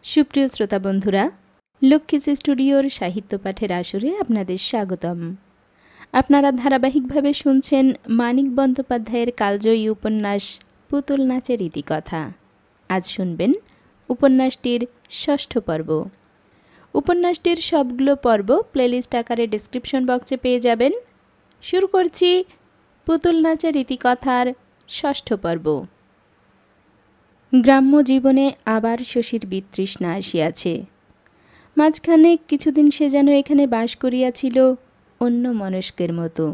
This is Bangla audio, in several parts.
সুপ্রিয় শ্রোতা বন্ধুরা, লক্ষ্মীস স্টুডিওর সাহিত্য পাঠের আসরে আপনাদের স্বাগতম। আপনারা ধারাবাহিকভাবে শুনছেন মানিক বন্দ্যোপাধ্যায়ের কালজয়ী উপন্যাস পুতুল নাচের ইতিকথা। আজ শুনবেন উপন্যাসটির ৬ষ্ঠ পর্ব। উপন্যাসটির সবগুলো পর্ব প্লেলিস্ট আকারে ডেসক্রিপশন বক্সে পেয়ে যাবেন। শুরু করছি পুতুল নাচের ইতিকথার ৬ষ্ঠ পর্ব। গ্রাম্য জীবনে আবার শশীর বিতৃষ্ণা আসিয়াছে। মাঝখানে কিছুদিন সে যেন এখানে বাস করিয়াছিল অন্য মনস্কের মতো।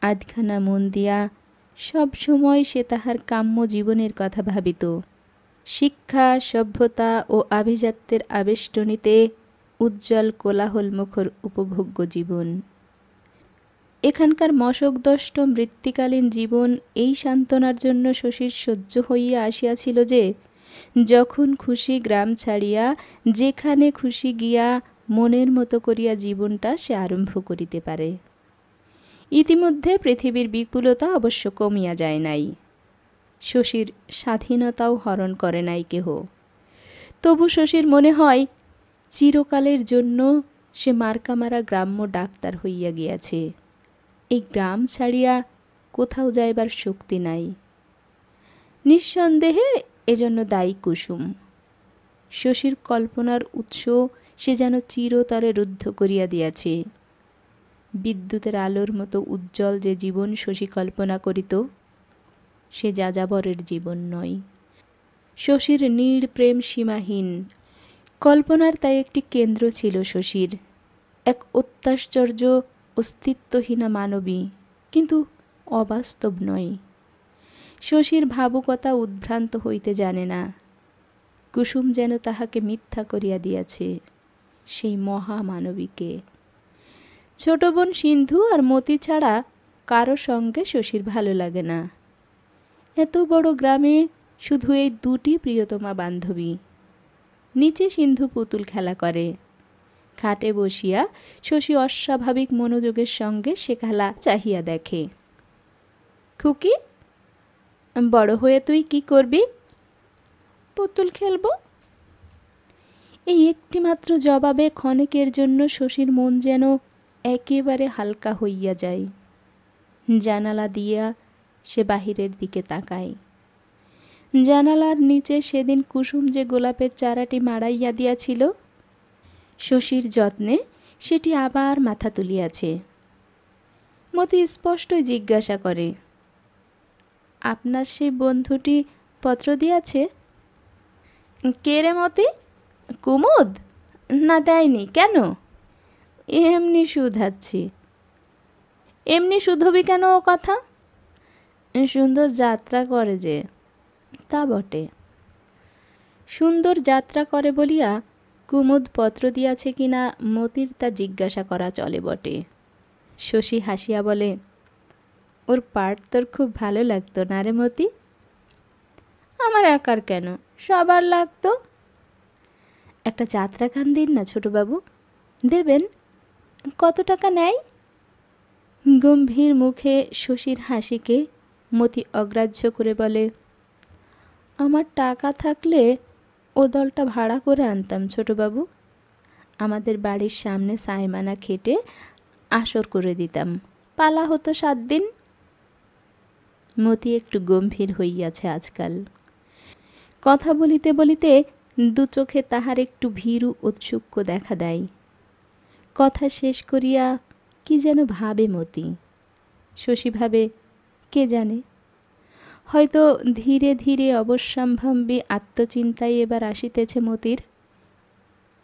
আধখানা মন দিয়া সব সময় সে তাহার কাম্য জীবনের কথা ভাবিত। শিক্ষা, সভ্যতা ও আভিজাত্যের আবেষ্টনীতে উজ্জ্বল কোলাহলমুখর উপভোগ্য জীবন। এখানকার মশকদষ্ট মৃত্তিকালীন জীবন এই সান্ত্বনার জন্য শশীর সহ্য হইয়া আসিয়াছিল যে যখন খুশি গ্রাম ছাড়িয়া যেখানে খুশি গিয়া মনের মতো করিয়া জীবনটা সে আরম্ভ করিতে পারে। ইতিমধ্যে পৃথিবীর বিপুলতা অবশ্য কমিয়া যায় নাই, শশীর স্বাধীনতাও হরণ করে নাই কেহ। তবু শশীর মনে হয় চিরকালের জন্য সে মার্কামারা গ্রাম্য ডাক্তার হইয়া গিয়াছে। এই গ্রাম ছাড়িয়া কোথাও যাইবার শক্তি নাই। নিঃসন্দেহে এজন্য দায়ী কুসুম। শশীর কল্পনার উৎস সে যেন চিরতরে রুদ্ধ করিয়া দিয়াছে। বিদ্যুতের আলোর মতো উজ্জ্বল যে জীবন শশী কল্পনা করিত, সে যাযাবরের জীবন নয়। শশীর নীড় প্রেম সীমাহীন। কল্পনার তাই একটি কেন্দ্র ছিল শশীর, এক অত্যাশ্চর্য অস্তিত্বহীনা মানবী, কিন্তু অবাস্তব নয়। শশীর ভাবুকতা উদ্ভ্রান্ত হইতে জানে না। কুসুম যেন তাহাকে মিথ্যা করিয়া দিয়াছে, সেই মহামানবীকে। ছোট বোন সিন্ধু আর মতি ছাড়া কারো সঙ্গে শশীর ভালো লাগে না। এত বড় গ্রামে শুধু এই দুটি প্রিয়তমা বান্ধবী। নিচে সিন্ধু পুতুল খেলা করে। খাটে বসিয়া শশী অস্বাভাবিক মনোযোগের সঙ্গে সে খেলা চাহিয়া দেখে। খুকি, বড় হয়ে তুই কি করবি? পুতুল খেলব। এই একটি মাত্র জবাবে ক্ষণিকের জন্য শশীর মন যেন একেবারে হালকা হইয়া যায়। জানালা দিয়া সে বাহিরের দিকে তাকায়। জানালার নিচে সেদিন কুসুম যে গোলাপের চারাটি মাড়াইয়া দিয়াছিল, শশীর যত্নে সেটি আবার মাথা তুলিয়াছে। মতি স্পষ্টই জিজ্ঞাসা করে, আপনার সেই বন্ধুটি পত্র দিয়াছে? কে রে মতি? কুমুদ? না, দেয়নি। কেন? এমনি শুধাচ্ছি। এমনি শুধবি কেন ও কথা? সুন্দর যাত্রা করে যে। তা বটে। সুন্দর যাত্রা করে বলিয়া কুমুদ পত্র দিয়াছে কিনা মতির তা জিজ্ঞাসা করা চলে বটে। শশী হাসিয়া বলে, ওর পাঠ তোর খুব ভালো লাগতো না রে মতি? আমার একার কেন, সবার লাগতো। একটা যাত্রা গান দিন না ছোটবাবু। দেবেন? কত টাকা নেয়? গম্ভীর মুখে শশীর হাসিকে মতি অগ্রাহ্য করে বলে, আমার টাকা থাকলে ও দলটা ভাড়া করে আনতাম ছোটবাবু। আমাদের বাড়ির সামনে সাইমানা খেটে আসর করে দিতাম, পালা হতো 7 দিন। মতি একটু গম্ভীর হইয়াছে আজকাল। কথা বলিতে বলিতে দু চোখে তাহার একটু ভীরু ঔৎসুক্য দেখা দেয়। কথা শেষ করিয়া কি যেন ভাবে মতি। শশী ভাবে, কে জানে, হয়তো ধীরে ধীরে অবশ্যম্ভাবী আত্মচিন্তায় এবার আসিতেছে মতির।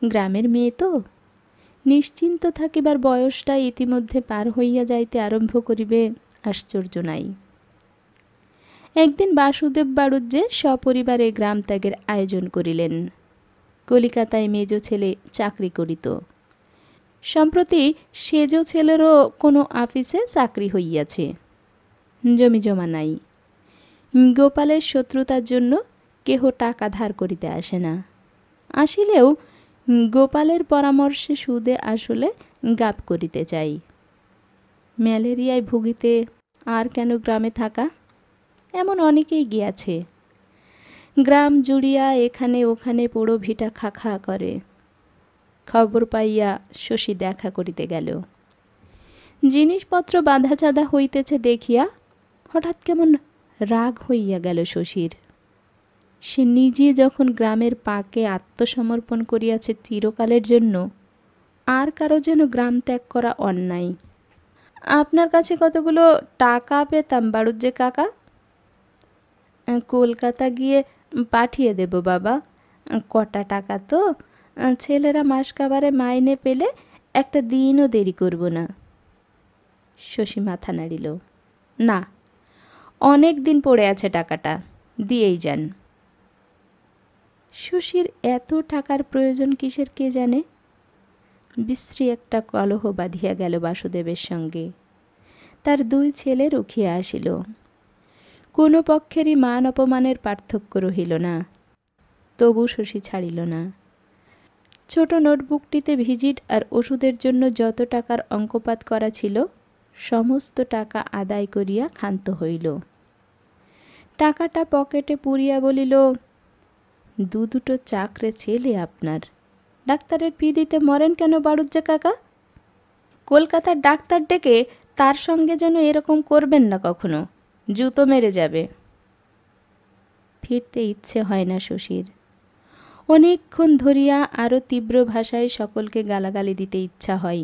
গ্রামের মেয়ে তো, নিশ্চিন্ত থাকিবার বয়সটা ইতিমধ্যে পার হইয়া যাইতে আরম্ভ করিবে, আশ্চর্য নাই। একদিন বাসুদেব বাড়ুজ্জে সপরিবারে গ্রাম ত্যাগের আয়োজন করিলেন। কলিকাতায় মেজ ছেলে চাকরি করিত। সম্প্রতি সেজ ছেলেরও কোনো আফিসে চাকরি হইয়াছে। জমি জমা নাই। গোপালের শত্রুতার জন্য কেহ টাকা ধার করিতে আসে না। আসিলেও গোপালের পরামর্শে সুদে আসলে গাপ করিতে চাই। ম্যালেরিয়ায় ভুগিতে আর কেন গ্রামে থাকা? এমন অনেকেই গিয়াছে। গ্রাম জুড়িয়া এখানে ওখানে পোড়ো ভিটা খা খা করে। খবর পাইয়া শশী দেখা করিতে গেল। জিনিসপত্র বাঁধা চাঁদা হইতেছে দেখিয়া হঠাৎ কেমন রাগ হইয়া গেল শশীর। সে নিজে যখন গ্রামের পাকে আত্মসমর্পণ করিয়াছে চিরকালের জন্য, আর কারো যেন গ্রাম ত্যাগ করা অন্যায়। আপনার কাছে কতগুলো টাকা পেতাম বাড়ুজ্জে কাকা। কলকাতা গিয়ে পাঠিয়ে দেব বাবা। কটা টাকা তো, ছেলেরা মাস কাবারে মাইনে পেলে একটা দিনও দেরি করব না। শশী মাথা নাড়িল। না, অনেক দিন পড়ে আছে টাকাটা, দিয়েই যান। শশীর এত টাকার প্রয়োজন কিসের কে জানে। বিশ্রী একটা কলহ বাঁধিয়া গেল বাসুদেবের সঙ্গে। তার দুই ছেলে রুখিয়া আসিল। কোনো পক্ষেরই মান অপমানের পার্থক্য রহিল না, তবু শশী ছাড়িল না। ছোট নোটবুকটিতে ভিজিট আর ওষুধের জন্য যত টাকার অঙ্কপাত করা ছিল সমস্ত টাকা আদায় করিয়া ক্ষান্ত হইল। টাকাটা পকেটে পুরিয়া বলিল, দুটো চাকরে ছেলে আপনার, ডাক্তারের ফি দিতে মরেন কেন বাড়ুজ্জে কাকা? কলকাতার ডাক্তার ডেকে তার সঙ্গে যেন এরকম করবেন না কখনো, জুতো মেরে যাবে। ফিরতে ইচ্ছে হয় না শশীর। অনেকক্ষণ ধরিয়া আরও তীব্র ভাষায় সকলকে গালাগালি দিতে ইচ্ছা হয়।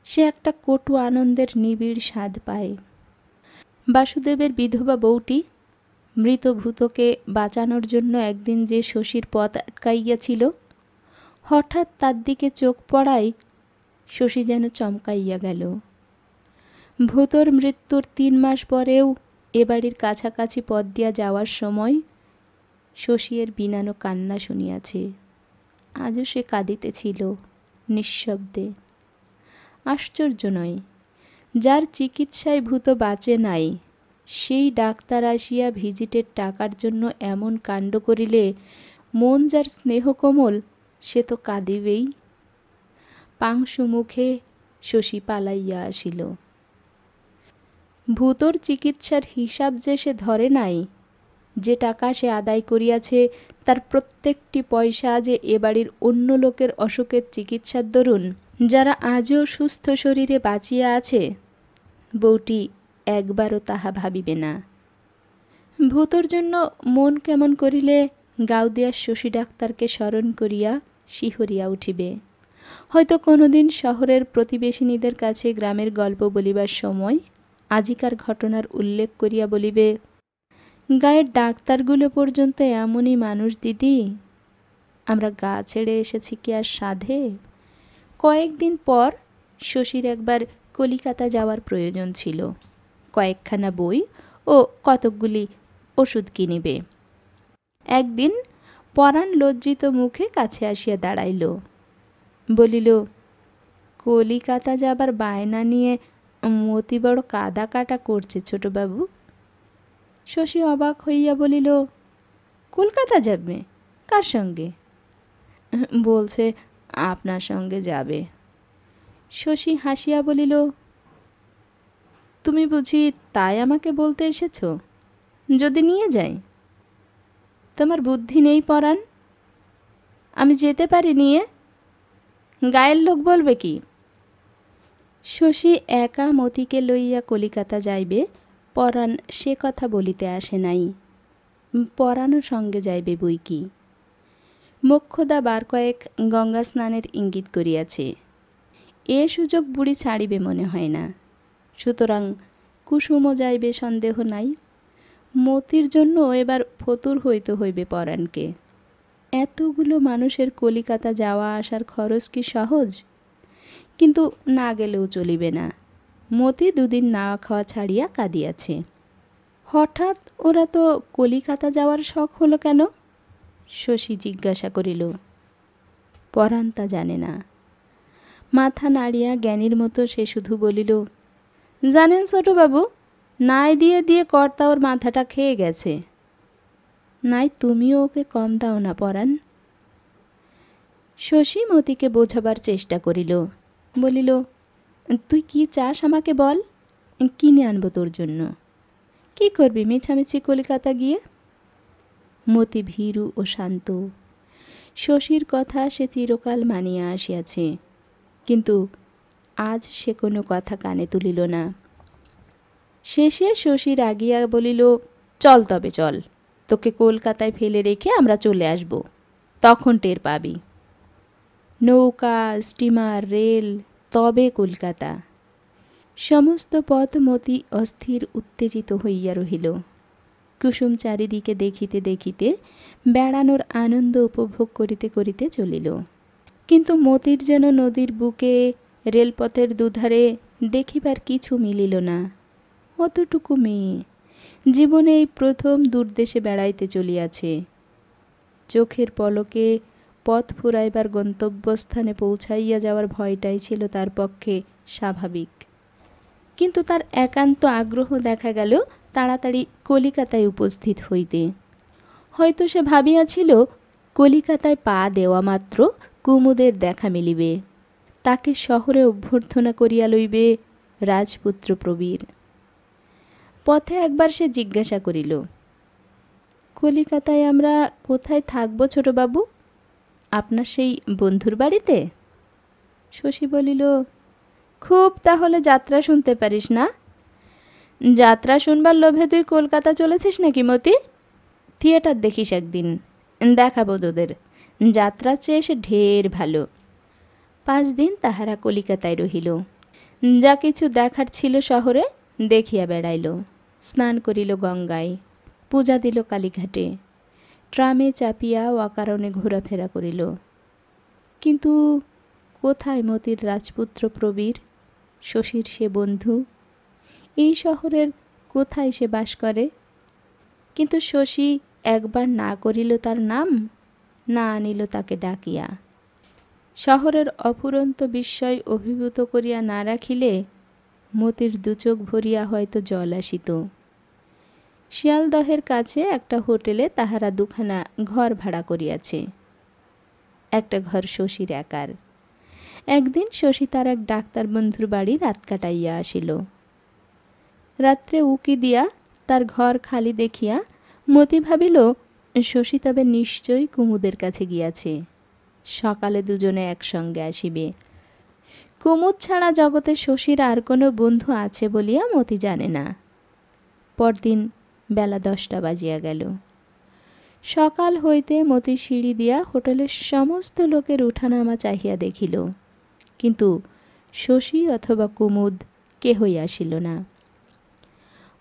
সে একটা কটু আনন্দের নিবিড় স্বাদ পায়। বাসুদেবের বিধবা বউটি মৃত ভূতকে বাঁচানোর জন্য একদিন যে শশীর পথ আটকাইয়াছিল, হঠাৎ তার দিকে চোখ পড়ায় শশী যেন চমকাইয়া গেল। ভূতর মৃত্যুর 3 মাস পরেও এ বাড়ির কাছাকাছি পথ দিয়া যাওয়ার সময় শশী এর বিনানো কান্না শুনিয়াছে। আজও সে কাঁদিতেছিল নিঃশব্দে। আশ্চর্য নয়, যার চিকিৎসায় ভূত বাঁচে নাই সেই ডাক্তার আসিয়া ভিজিটের টাকার জন্য এমন কাণ্ড করিলে মন যার স্নেহ কোমল সে তো কাঁদিবেই। পাংশু মুখে শশী পালাইয়া আসিল। ভূতর চিকিৎসার হিসাব যে সে ধরে নাই, যে টাকা সে আদায় করিয়াছে তার প্রত্যেকটি পয়সা যে এ বাড়ির অন্য লোকের অসুখের চিকিৎসার দরুন যারা আজও সুস্থ শরীরে বাঁচিয়া আছে, বউটি একবারও তাহা ভাবিবে না। ভূতর জন্য মন কেমন করিলে গাউদিয়ার শশী ডাক্তারকে স্মরণ করিয়া শিহরিয়া উঠিবে। হয়তো কোনোদিন শহরের প্রতিবেশিনীদের কাছে গ্রামের গল্প বলিবার সময় আজিকার ঘটনার উল্লেখ করিয়া বলিবে, গায়ের ডাক্তারগুলো পর্যন্ত এমনই মানুষ দিদি, আমরা গা ছেড়ে এসেছি কি আর সাধে। কয়েকদিন পর শশীর একবার কলিকাতা যাওয়ার প্রয়োজন ছিল। কয়েকখানা বই ও কতকগুলি ওষুধ কিনিবে। একদিন পরাণ লজ্জিত মুখে কাছে আসিয়া দাঁড়াইল, বলিল, কলিকাতা যাবার বায়না নিয়ে মতি বড় কাদা কাটা করছে ছোটবাবু। শশী অবাক হইয়া বলিল, কলকাতা যাবে? কার সঙ্গে? বলছে আপনার সঙ্গে যাবে। শশী হাসিয়া বলিল, তুমি বুঝি তাই আমাকে বলতে এসেছ যদি নিয়ে যাই? তোমার বুদ্ধি নেই পরাণ? আমি যেতে পারি নিয়ে? গায়ের লোক বলবে কি? শশী একা মতিকে লইয়া কলিকাতা যাইবে পরাণ সে কথা বলিতে আসে নাই। পরাণও সঙ্গে যাইবে বই কি। মোক্ষদা বার কয়েক গঙ্গা স্নানের ইঙ্গিত করিয়াছে। এ সুযোগ বুড়ি ছাড়িবে মনে হয় না। সুতরাং কুসুমও যাইবে সন্দেহ নাই। মতির জন্য এবার ফতুর হইতে হইবে পরাণকে। এতগুলো মানুষের কলিকাতা যাওয়া আসার খরচ কি সহজ? কিন্তু না গেলেও চলিবে না। মতি 2 দিন না খাওয়া ছাড়িয়া কাঁদিয়াছে। হঠাৎ ওরা তো কলিকাতা যাওয়ার শখ হলো কেন? শশী জিজ্ঞাসা করিল। পরাণ তা জানে না। মাথা নাড়িয়া জ্ঞানীর মতো সে শুধু বলিল, জানেন ছোটবাবু, নাই দিয়ে দিয়ে কর্তা ওর মাথাটা খেয়ে গেছে। নাই তুমিও ওকে কম দাও না পরাণ। শশী মতিকে বোঝাবার চেষ্টা করিল, বলিল, তুই কি চাস আমাকে বল, কিনে আনবো তোর জন্য। কি করবি মিছামিছি কলিকাতা গিয়ে? মতি ভীরু ও শান্ত। শশীর কথা সে চিরকাল মানিয়া আসিয়াছে, কিন্তু আজ সে কোনো কথা কানে তুলিল না। শেষে শশী রাগিয়া বলিল, চল তবে চল, তোকে কলকাতায় ফেলে রেখে আমরা চলে আসব, তখন টের পাবি। নৌকা, স্টিমার, রেল, তবে কলকাতা। সমস্ত পথ মতি অস্থির উত্তেজিত হইয়া রহিল। কুসুম চারিদিকে দেখিতে দেখিতে বেড়ানোর আনন্দ উপভোগ করিতে করিতে চলিল। কিন্তু মতির যেন নদীর বুকে, রেলপথের দুধারে দেখিবার কিছু মিলিল না। অতটুকু মেয়ে জীবনে এই প্রথম দূরদেশে বেড়াইতে চলিয়াছে। চোখের পলকে পথ ফুরাইবার গন্তব্যস্থানে পৌঁছাইয়া যাওয়ার ভয়টাই ছিল তার পক্ষে স্বাভাবিক। কিন্তু তার একান্ত আগ্রহ দেখা গেল তাড়াতাড়ি কলিকাতায় উপস্থিত হইতে। হয়তো সে ভাবিয়াছিল কলিকাতায় পা দেওয়া মাত্র কুমুদের দেখা মিলিবে, তাকে শহরে অভ্যর্থনা করিয়া লইবে রাজপুত্র প্রবীর। পথে একবার সে জিজ্ঞাসা করিল, কলিকাতায় আমরা কোথায় থাকবো ছোটবাবু? আপনার সেই বন্ধুর বাড়িতে? শশী বলিল, খুব তাহলে যাত্রা শুনতে পারিস না? যাত্রা শুনবার লোভে তুই কলকাতা চলেছিস নাকি মতি? থিয়েটার দেখিস একদিন, দেখাবো তোদের। যাত্রার চেয়ে সে ঢের ভালো। 5 দিন তাহারা কলিকাতায় রহিল। যা কিছু দেখার ছিল শহরে দেখিয়া বেড়াইল। স্নান করিল গঙ্গায়, পূজা দিল কালীঘাটে, ট্রামে চাপিয়া অকারণে ঘোরাফেরা করিল। কিন্তু কোথায় মতির রাজপুত্র প্রবীর, শশীর সে বন্ধু? এই শহরের কোথায় সে বাস করে? কিন্তু শশী একবার না করিল তার নাম, না আনিল তাকে ডাকিয়া। শহরের অফুরন্ত বিস্ময় অভিভূত করিয়া না রাখিলে মতির দুচোখ ভরিয়া হয়তো জল আসিত। শিয়ালদহের কাছে একটা হোটেলে তাহারা 2খানা ঘর ভাড়া করিয়াছে। একটা ঘর শশীর একার। একদিন শশী তার এক ডাক্তার বন্ধুর বাড়ি রাত কাটাইয়া আসিল। রাত্রে উকি দিয়া তার ঘর খালি দেখিয়া মতি ভাবিল শশী তবে নিশ্চয়ই কুমুদের কাছে গিয়াছে। সকালে দুজনে একসঙ্গে আসিবে। কুমুদ ছাড়া জগতে শশীর আর কোনো বন্ধু আছে বলিয়া মতি জানে না। পরদিন বেলা 10টা বাজিয়া গেল। সকাল হইতে মতি সিঁড়ি দিয়া হোটেলের সমস্ত লোকের উঠানামা চাহিয়া দেখিল, কিন্তু শশী অথবা কুমুদ কেহই আসিল না।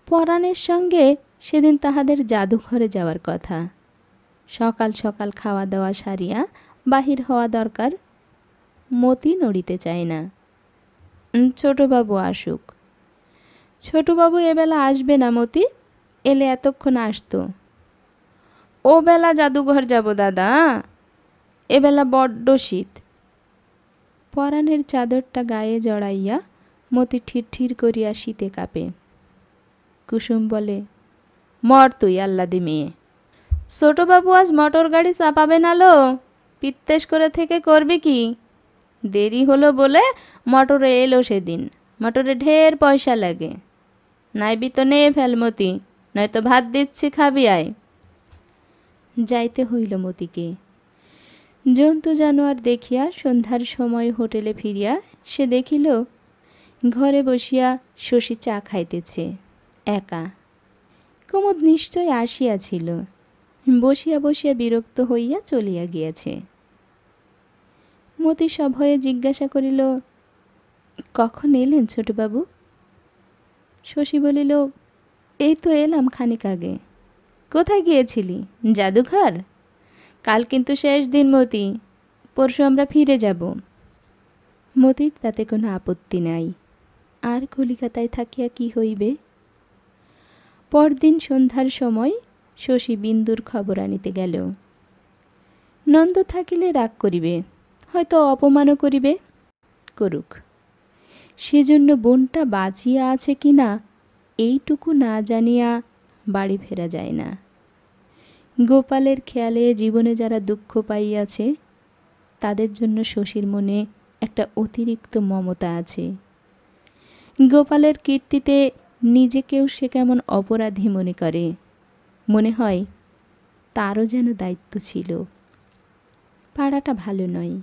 পরাণের সঙ্গে সেদিন তাহাদের জাদুঘরে যাওয়ার কথা। সকাল সকাল খাওয়া দাওয়া সারিয়া বাহির হওয়া দরকার। মতি নড়িতে চায় না। ছোটবাবু আসুক। ছোটবাবু এবেলা আসবে না মতি, এলে এতক্ষণ আসতো। ও বেলা জাদুঘর যাব দাদা, এবেলা বড্ড শীত। পরাণের চাদরটা গায়ে জড়াইয়া মতি ঠিরঠির করিয়া শীতে কাঁপে। কুসুম বলে, মর তুই আহ্লাদি মেয়ে। ছোটবাবু আজ মোটর গাড়ি চাপাবে না লো, পিত্তেশ করে থেকে করবি কি? দেরি হলো বলে মোটরে এলো সেদিন। মোটরে ঢের পয়সা লাগে। নাইবি তো নে ফেলমতি, নয়তো ভাত দিচ্ছি খাবি আয়। যাইতে হইল মতিকে। জন্তু জানোয়ার দেখিয়া সন্ধ্যার সময় হোটেলে ফিরিয়া সে দেখিল ঘরে বসিয়া শশী চা খাইতেছে একা। কুমুদ নিশ্চয় আসিয়াছিল, বসিয়া বসিয়া বিরক্ত হইয়া চলিয়া গিয়াছে। মতি সভয়ে জিজ্ঞাসা করিল, কখন এলেন ছোটবাবু? শশী বলিল, এই তো এলাম খানিক আগে। কোথায় গিয়েছিলি? জাদুঘর? কাল কিন্তু শেষ দিন মতি, পরশু আমরা ফিরে যাব। মতির তাতে কোনো আপত্তি নাই। আর কলিকাতায় থাকিয়া কি হইবে? পরদিন সন্ধ্যার সময় শশী বিন্দুর খবর আনিতে গেল। নন্দ থাকিলে রাগ করিবে, হয়তো অপমানও করিবে, করুক। সেজন্য বোনটা বাঁচিয়া আছে কি না এইটুকু না জানিয়া বাড়ি ফেরা যায় না। গোপালের খেয়ালে জীবনে যারা দুঃখ পাইয়াছে তাদের জন্য শশীর মনে একটা অতিরিক্ত মমতা আছে। গোপালের কীর্তিতে নিজেকেও সে কেমন অপরাধী মনে করে। মনে হয় তারও যেন দায়িত্ব ছিল। পাড়াটা ভালো নয়।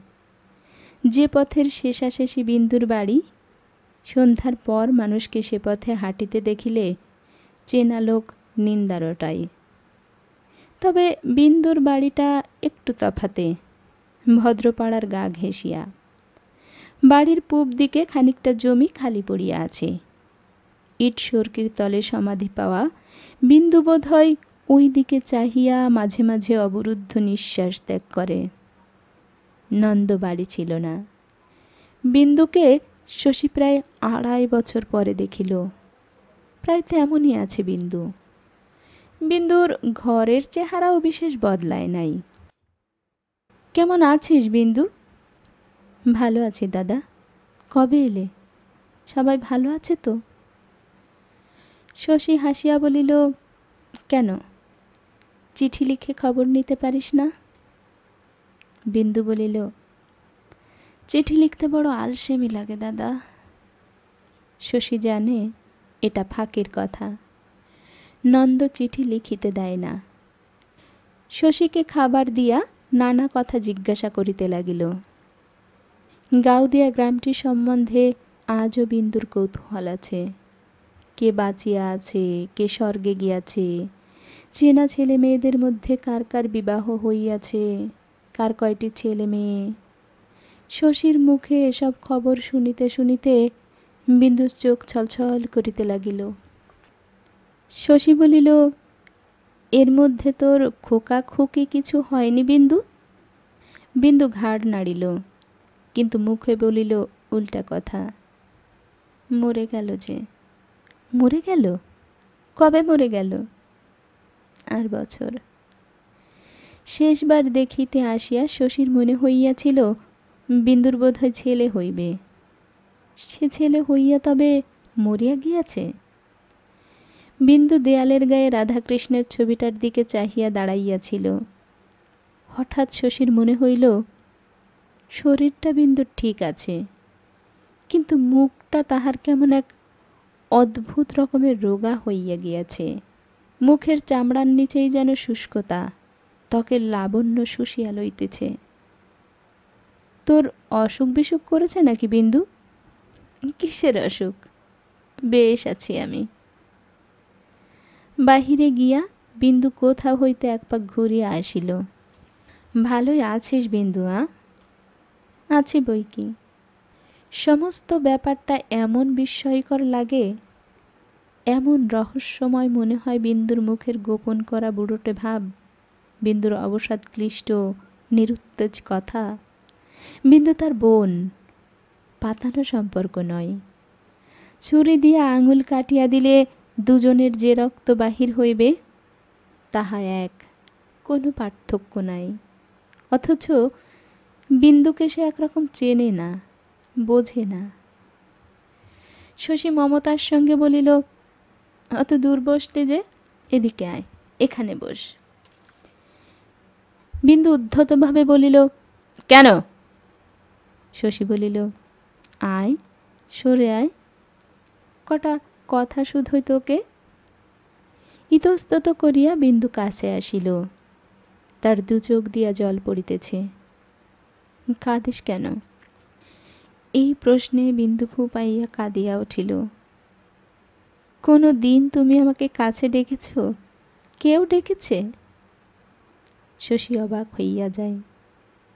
যে পথের শেষাশেষি বিন্দুর বাড়ি, সন্ধ্যার পর মানুষকে সে পথে হাঁটিতে দেখিলে চেনা লোক নিন্দারটাই। তবে বিন্দুর বাড়িটা একটু তফাতে, ভদ্রপাড়ার গা ঘেঁষিয়া। বাড়ির পূব দিকে খানিকটা জমি খালি পড়িয়া আছে। ইট সরকির তলে সমাধি পাওয়া বিন্দু বোধ হয় ওই দিকে চাহিয়া মাঝে মাঝে অবরুদ্ধ নিঃশ্বাস ত্যাগ করে। নন্দ বাড়ি ছিল না। বিন্দুকে শশী প্রায় 2.5 বছর পরে দেখিল। প্রায় তেমনই আছে বিন্দু। বিন্দুর ঘরের চেহারাও বিশেষ বদলায় নাই। কেমন আছিস বিন্দু? ভালো আছি দাদা। কবে এলে? সবাই ভালো আছে তো? শশী হাসিয়া বলিল, কেন, চিঠি লিখে খবর নিতে পারিস না? বিন্দু বলিল, চিঠি লিখতে বড় আলসেমি লাগে দাদা। শশী জানে এটা ফাঁকির কথা। নন্দ চিঠি লিখিতে দেয় না। শশীকে খাবার দিয়া নানা কথা জিজ্ঞাসা করিতে লাগিল। গাউদিয়া গ্রামটি সম্বন্ধে আজও বিন্দুর কৌতূহল আছে। কে বাঁচিয়া আছে, কে স্বর্গে গিয়াছে, চেনা ছেলে মেয়েদের মধ্যে কার কার বিবাহ হইয়াছে, কার কয়টি ছেলে মেয়ে। শশীর মুখে এসব খবর শুনিতে শুনিতে বিন্দুর চোখ ছলছল করিতে লাগিল। শশী বলিল, এর মধ্যে তোর খোকা খুকি কিছু হয়নি বিন্দু? বিন্দু ঘাড় নাড়িল, কিন্তু মুখে বলিল উল্টা কথা। মরে গেল যে। মরে গেল? কবে মরে গেল? 8 বছর। শেষবার দেখিতে আসিয়া শশীর মনে হইয়াছিল বিন্দুর বোধ হয় ছেলে হইবে। সে ছেলে হইয়া তবে মরিয়া গিয়াছে। বিন্দু দেয়ালের গায়ে রাধাকৃষ্ণের ছবিটার দিকে চাহিয়া দাঁড়াইয়াছিল। হঠাৎ শশীর মনে হইল শরীরটা বিন্দুর ঠিক আছে, কিন্তু মুখটা তাহার কেমন এক অদ্ভুত রকমের রোগা হইয়া গিয়াছে। মুখের চামড়ার নিচেই যেন শুষ্কতা, ত্বকের লাবণ্য শুষিয়া লইতেছে। তোর অসুখ বিসুখ করেছে নাকি বিন্দু? কিসের অসুখ? বেশ আছি আমি। বাহিরে গিয়া বিন্দু কোথা হইতে এক পাক ঘুরিয়া আসিল। ভালোই আছিস বিন্দু? আছি বই কি। সমস্ত ব্যাপারটা এমন বিস্ময়কর লাগে, এমন রহস্যময় মনে হয় বিন্দুর মুখের গোপন করা বুড়োটে ভাব, বিন্দুর অবসাদ ক্লিষ্ট নিরুত্তেজ কথা। বিন্দু তার বোন, পাতানো সম্পর্ক নয়। ছুরি দিয়া আঙুল কাটিয়া দিলে দুজনের যে রক্ত বাহির হইবে তাহা এক, কোনো পার্থক্য নাই। অথচ বিন্দুকে সে একরকম চেনে না, বোঝে না। শশী মমতার সঙ্গে বলিল, অত দূর বসলে যে, এদিকে আয়, এখানে বস। বিন্দু উদ্ধতভাবে বলিল, কেন? শশী বলিল, আয়, সরে আয়, কটা কথা শুধোই তোকে। ইতস্তত করিয়া বিন্দু কাছে আসিল। তার 2 চোখ দিয়া জল পড়িতেছে। কাঁদিস কেন? এই প্রশ্নে বিন্দু ফুপাইয়া কাঁদিয়া উঠিল। কোনো দিন তুমি আমাকে কাছে ডেকেছ? কেউ ডেকেছে? শশী অবাক হইয়া যায়,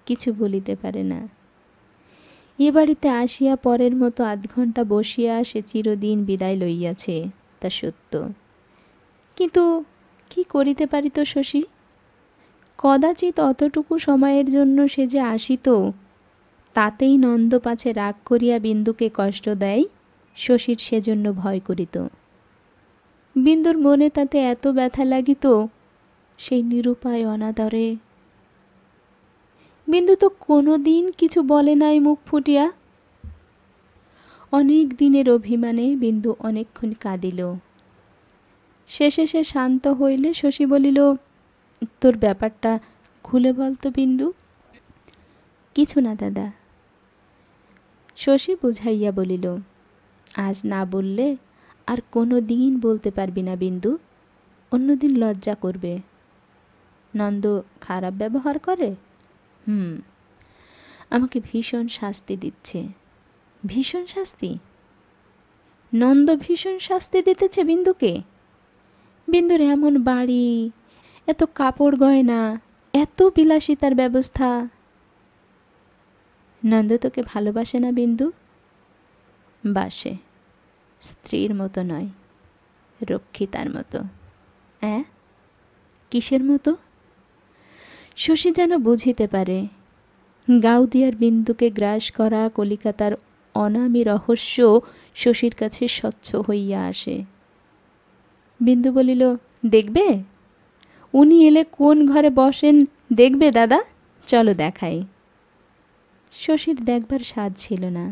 কিছু বলিতে পারে না। এ বাড়িতে আসিয়া পরের মতো 8 ঘণ্টা বসিয়া সে চিরদিন বিদায় লইয়াছে, তা সত্য। কিন্তু কি করিতে পারিত শশী? কদাচিৎ অতটুকু সময়ের জন্য সে যে আসিত, তাতেই নন্দ পাছে রাগ করিয়া বিন্দুকে কষ্ট দেয়, শশীর সেজন্য ভয় করিত। বিন্দুর মনে তাতে এত ব্যথা লাগিত, সেই নিরুপায় অনাদরে। বিন্দু তো কোনো দিন কিছু বলে নাই মুখ ফুটিয়া। অনেক দিনের অভিমানে বিন্দু অনেকক্ষণ কাঁদিল। শেষে সে শান্ত হইলে শশী বলিল, তোর ব্যাপারটা খুলে বলতো বিন্দু। কিছু না দাদা। শশী বুঝাইয়া বলিল, আজ না বললে আর কোনো দিন বলতে পারবি না বিন্দু, অন্যদিন লজ্জা করবে। নন্দ খারাপ ব্যবহার করে? আমাকে ভীষণ শাস্তি দিচ্ছে। ভীষণ শাস্তি? নন্দ ভীষণ শাস্তি দিতেছে বিন্দুকে? বিন্দুর এমন বাড়ি, এত কাপড় গয়না, এত বিলাসিতার ব্যবস্থা। নন্দ তোকে ভালোবাসে না বিন্দু? বাসে, স্ত্রীর মতো নয়, রক্ষিতার মতো। হ্যাঁ, কিসের মতো? শশী যেন বুঝিতে পারে গাউদিয়ার বিন্দুকে গ্রাস করা কলিকাতার অনামী রহস্য শশীর কাছে স্বচ্ছ হইয়া আসে। বিন্দু বলিল, দেখবে? উনি এলে কোন ঘরে বসেন দেখবে দাদা, চলো দেখাই। শশীর দেখবার স্বাদ ছিল না।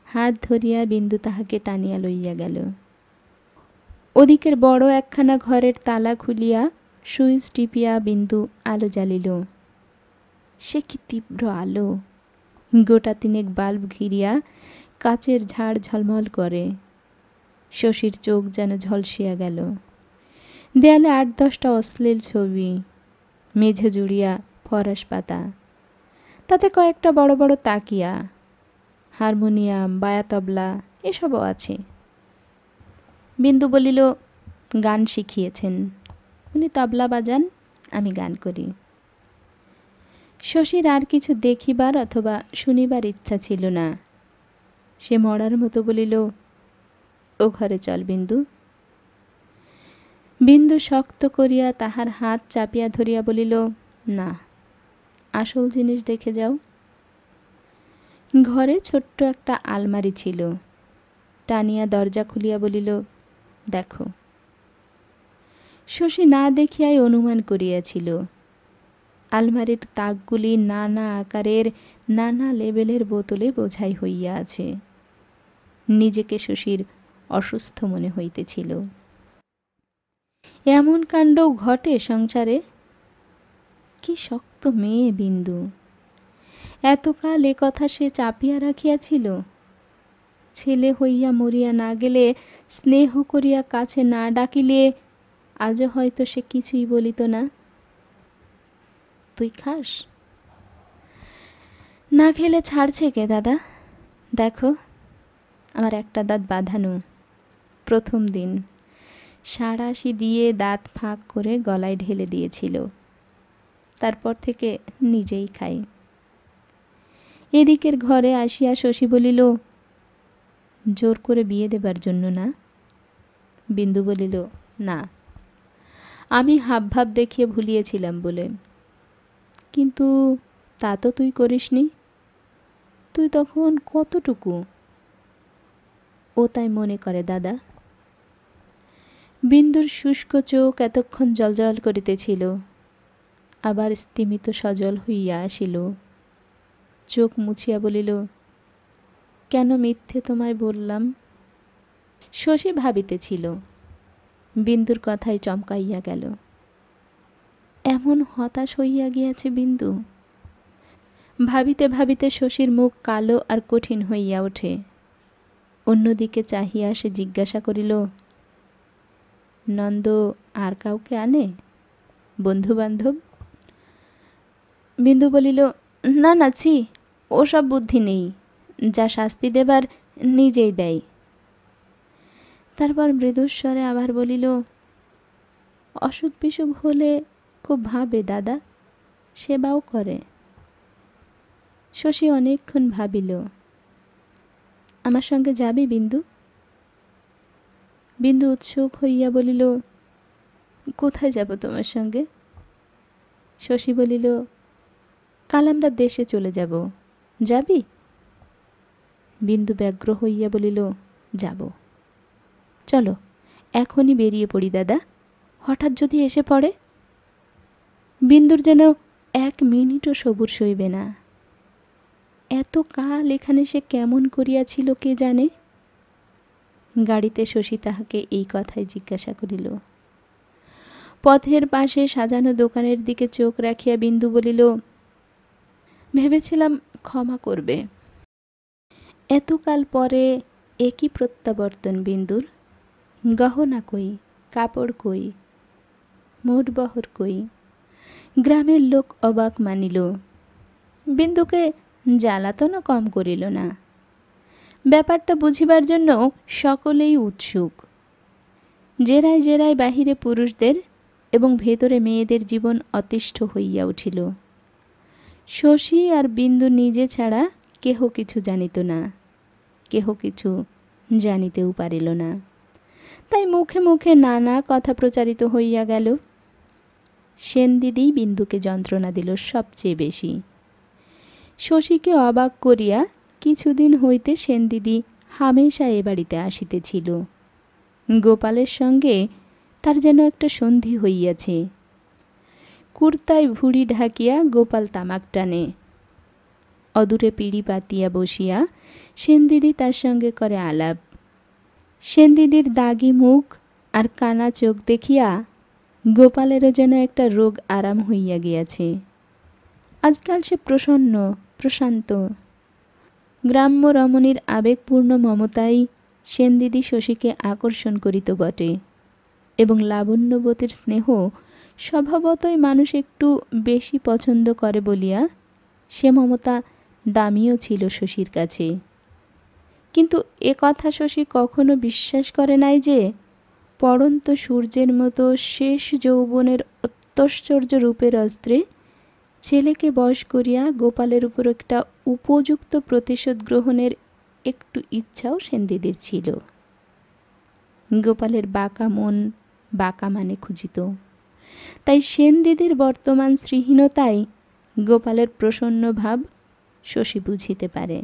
হাত ধরিয়া বিন্দু তাহাকে টানিয়া লইয়া গেল। ওদিকের বড় একখানা ঘরের তালা খুলিয়া সুইচ টিপিয়া বিন্দু আলো জ্বালিল। সে কি তীব্র আলো! গোটা তিনেক বাল্ব ঘিরিয়া কাচের ঝাড় ঝলমল করে। শশীর চোখ যেন ঝলসিয়া গেল। দেয়ালে ৮-১০টা অশ্লীল ছবি, মেঝে জুড়িয়া ফরাস পাতা, তাতে কয়েকটা বড় বড় তাকিয়া, হারমোনিয়াম, বায়াতবলা এসবও আছে। বিন্দু বলিল, গান শিখিয়েছেন, উনি তবলা বাজান, আমি গান করি। শশীর আর কিছু দেখিবার অথবা শুনিবার ইচ্ছা ছিল না। সে মরার মতো বলিল, ও ঘরে চল বিন্দু। বিন্দু শক্ত করিয়া তাহার হাত চাপিয়া ধরিয়া বলিল, না, আসল জিনিস দেখে যাও। ঘরে ছোট্ট একটা আলমারি ছিল। টানিয়া দরজা খুলিয়া বলিল, দেখো। শশী না দেখিয়াই অনুমান করিয়াছিল আলমারির তাকগুলি নানা আকারের, নানা লেবেলের বোতলে বোঝাই হইয়া আছে। নিজেকে শশীর অসুস্থ মনে হইতেছিল। এমন কাণ্ডও ঘটে সংসারে? কি শক্ত মেয়ে বিন্দু! এতকাল এ কথা সে চাপিয়া রাখিয়াছিল। ছেলে হইয়া মরিয়া না গেলে, স্নেহ করিয়া কাছে না ডাকিলে আজও হয়তো সে কিছুই বলিত না। তুই খাস? না খেলে ছাড়ছে কে দাদা? দেখো, আমার একটা দাঁত বাঁধানো। প্রথম দিন সাঁড়াশি দিয়ে দাঁত ফাঁক করে গলায় ঢেলে দিয়েছিল। তারপর থেকে নিজেই খাই। এদিকের ঘরে আসিয়া শশী বলিল, জোর করে বিয়ে দেবার জন্য না? বিন্দু বলিল, না, আমি হাবভাব দেখিয়ে ভুলিয়েছিলাম বলে। কিন্তু তা তো তুই করিসনি। তুই তখন কতটুকু? ও তাই মনে করে দাদা। বিন্দুর শুষ্ক চোখ এতক্ষণ জলজল করিতেছিল, আবার স্তিমিত সজল হইয়া আসিল। চোখ মুছিয়া বলিল, কেন মিথ্যে তোমায় বললাম? শশী ভাবিতেছিল। বিন্দুর কথায় চমকাইয়া গেল। এমন হতাশ হইয়া গিয়াছে বিন্দু। ভাবিতে ভাবিতে শশীর মুখ কালো আর কঠিন হইয়া ওঠে। অন্যদিকে চাহিয়া সে জিজ্ঞাসা করিল, নন্দ আর কাউকে আনে, বন্ধু বান্ধব? বিন্দু বলিল, না না, ছি, ওসব বুদ্ধি নেই। যা শাস্তি দেবার নিজেই দেয়। তারপর মৃদুস্বরে আবার বলিল, অসুখ বিসুখ হলে খুব ভাবে দাদা, সেবাও করে। শশী অনেকক্ষণ ভাবিল। আমার সঙ্গে যাবি বিন্দু? বিন্দু উৎসুক হইয়া বলিল, কোথায় যাব তোমার সঙ্গে? শশী বলিল, কাল আমরা দেশে চলে যাব, যাবি? বিন্দু ব্যগ্র হইয়া বলিল, যাব। চলো, এখনই বেরিয়ে পড়ি দাদা, হঠাৎ যদি এসে পড়ে। বিন্দুর যেন 1 মিনিটও সবুর সইবে না। এত কাল এখানে সে কেমন করিয়াছিল কে জানে। গাড়িতে শশী তাহাকে এই কথাই জিজ্ঞাসা করিল। পথের পাশে সাজানো দোকানের দিকে চোখ রাখিয়া বিন্দু বলিল, ভেবেছিলাম ক্ষমা করবে। এতকাল পরে একই প্রত্যাবর্তন বিন্দুর। গহনা কই, কাপড় কই, মোটবহর কই, গ্রামের লোক অবাক মানিল, বিন্দুকে জ্বালাতনও কম করিল না। ব্যাপারটা বুঝিবার জন্য সকলেই উৎসুক। জেরায় জেরায় বাহিরে পুরুষদের এবং ভেতরে মেয়েদের জীবন অতিষ্ঠ হইয়া উঠিল। শশী আর বিন্দু নিজে ছাড়া কেহ কিছু জানিত না, কেহ কিছু জানিতেও পারিল না। তাই মুখে মুখে নানা কথা প্রচারিত হইয়া গেল। সেনদিদি বিন্দুকে যন্ত্রণা দিল সবচেয়ে বেশি। শশীকে অবাক করিয়া কিছুদিন হইতে সেনদিদি হামেশা এ বাড়িতে আসিতেছিল। গোপালের সঙ্গে তার যেন একটা সন্ধি হইয়াছে। কুর্তায় ভুঁড়ি ঢাকিয়া গোপাল তামাক টানে। অদূরে পিঁড়ি পাতিয়া বসিয়া সেনদিদি তার সঙ্গে করে আলাপ। সেনদিদির দাগি মুখ আর কানা চোখ দেখিয়া গোপালেরও যেন একটা রোগ আরাম হইয়া গিয়াছে। আজকাল সে প্রসন্ন প্রশান্ত। গ্রাম্য রমণীর আবেগপূর্ণ মমতাই সেনদিদি শশীকে আকর্ষণ করিত বটে, এবং লাবণ্যবতীর স্নেহ স্বভাবতই মানুষ একটু বেশি পছন্দ করে বলিয়া সে মমতা দামিও ছিল শশীর কাছে। কিন্তু এ কথা শশী কখনো বিশ্বাস করে নাই যে পড়ন্ত সূর্যের মতো শেষ যৌবনের অত্যশ্চর্য রূপের অস্ত্রে ছেলেকে বশ করিয়া গোপালের উপর একটা উপযুক্ত প্রতিশোধ গ্রহণের একটু ইচ্ছাও সেনদিদির ছিল। গোপালের বাঁকা মন বাঁকা মানে খুঁজিত। তাই সেনদিদির বর্তমান শ্রীহীনতায় গোপালের প্রসন্ন ভাব শশী বুঝিতে পারে।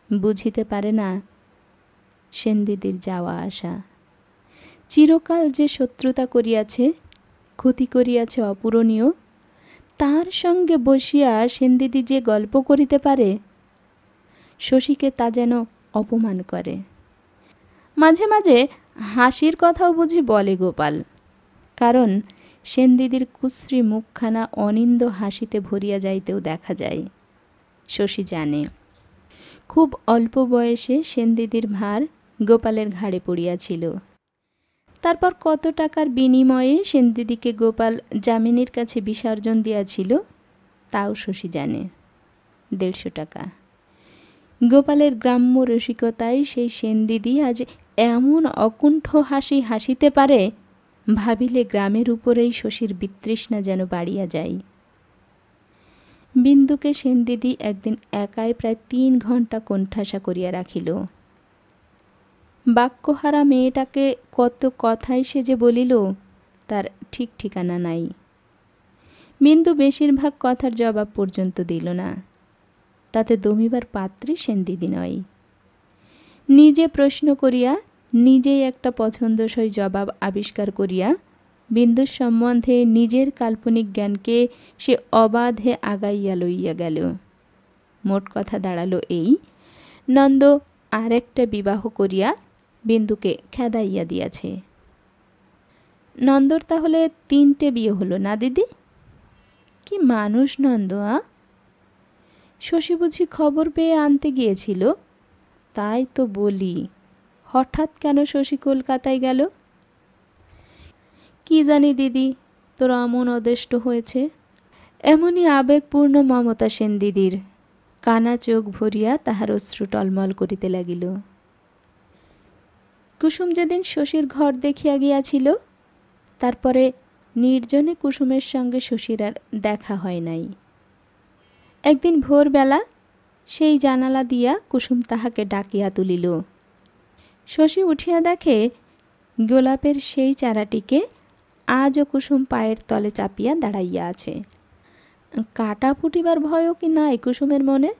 বুঝিতে পারে না সেনদিদির যাওয়া আসা। চিরকাল যে শত্রুতা করিয়াছে, ক্ষতি করিয়াছে অপূরণীয়, তার সঙ্গে বসিয়া সেনদিদি যে গল্প করিতে পারে, শশীকে তা যেন অপমান করে। মাঝে মাঝে হাসির কথাও বুঝি বলে গোপাল, কারণ সেনদিদির কুশ্রী মুখখানা অনিন্দ হাসিতে ভরিয়া যাইতেও দেখা যায়। শশী জানে খুব অল্প বয়সে সেনদিদির ভার গোপালের ঘাড়ে পড়িয়াছিল। তারপর কত টাকার বিনিময়ে সেনদিদিকে গোপাল যামিনীর কাছে বিসর্জন দিয়াছিল তাও শশী জানে, 150 টাকা। গোপালের গ্রাম্য রসিকতায় সেই সেনদিদি আজ এমন অকুণ্ঠ হাসি হাসিতে পারে, ভাবিলে গ্রামের উপরেই শশীর বিতৃষ্ণা যেন বাড়িয়া যায়। বিন্দুকে সেনদিদি একদিন একাই প্রায় 3 ঘণ্টা কোণঠাসা করিয়া রাখিল। বাক্যহারা মেয়েটাকে কত কথাই সে যে বলিল তার ঠিক ঠিকানা নাই। বিন্দু বেশিরভাগ কথার জবাব পর্যন্ত দিল না। তাতে দমিবার পাত্রী সেনদিদি নয়। নিজে প্রশ্ন করিয়া নিজেই একটা পছন্দসই জবাব আবিষ্কার করিয়া বিন্দুর সম্বন্ধে নিজের কাল্পনিক জ্ঞানকে সে অবাধে আগাইয়া লইয়া গেল। মোট কথা দাঁড়ালো এই, নন্দ আর একটা বিবাহ করিয়া বিন্দুকে খেদাইয়া দিয়াছে। নন্দর তাহলে 3টে বিয়ে হলো না দিদি? কি মানুষ নন্দ! শশী বুঝি খবর পেয়ে আনতে গিয়েছিল? তাই তো বলি, হঠাৎ কেন শশী কলকাতায় গেল? কি জানি দিদি, তোর অমন অদেষ্ট হয়েছে। এমনই আবেগপূর্ণ মমতা সেনদিদির। কানা চোখ ভরিয়া তাহার অশ্রু টলমল করিতে লাগিল। কুসুম যেদিন শশীর ঘর দেখিয়া গিয়াছিল, তারপরে নির্জনে কুসুমের সঙ্গে শশীর আর দেখা হয় নাই। একদিন ভোরবেলা সেই জানালা দিয়া কুসুম তাহাকে ডাকিয়া তুলিল। শশী উঠিয়া দেখে গোলাপের সেই চারাটিকে আজও কুসুম পায়ের তলে চাপিয়া দাঁড়াইয়া আছে। কাটা ফুটিবার ভয়ও কি নাই কুসুমের মনে?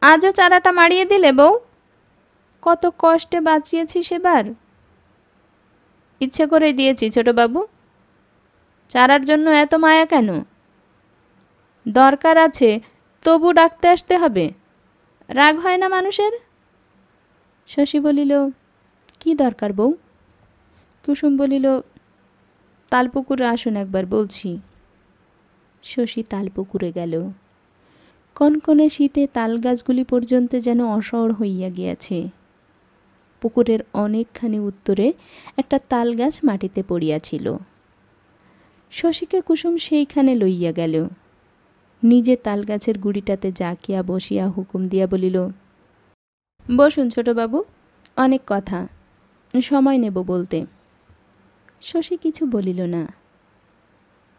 আজও চারাটা মারিয়ে দিলে বউ? কত কষ্টে বাঁচিয়েছি সেবার। ইচ্ছে করে দিয়েছি ছোটবাবু। চারার জন্য এত মায়া কেন? দরকার আছে তবু ডাকতে আসতে হবে? রাগ হয় না মানুষের? শশী বলিল, কি দরকার বউ? কুসুম বলিল, তালপুকুরে আসুন একবার বলছি। শশী তালপুকুরে গেল। কনকনে শীতে তালগাছগুলি পর্যন্ত যেন অসর হইয়া গিয়াছে। পুকুরের অনেকখানি উত্তরে একটা তালগাছ মাটিতে পড়িয়াছিল। শশীকে কুসুম সেইখানে লইয়া গেল। নিজে তালগাছের গুড়িটাতে জাকিয়া বসিয়া হুকুম দিয়া বলিল, বসুন ছোটবাবু, অনেক কথা, সময় নেব বলতে। শশী কিছু বলিল না।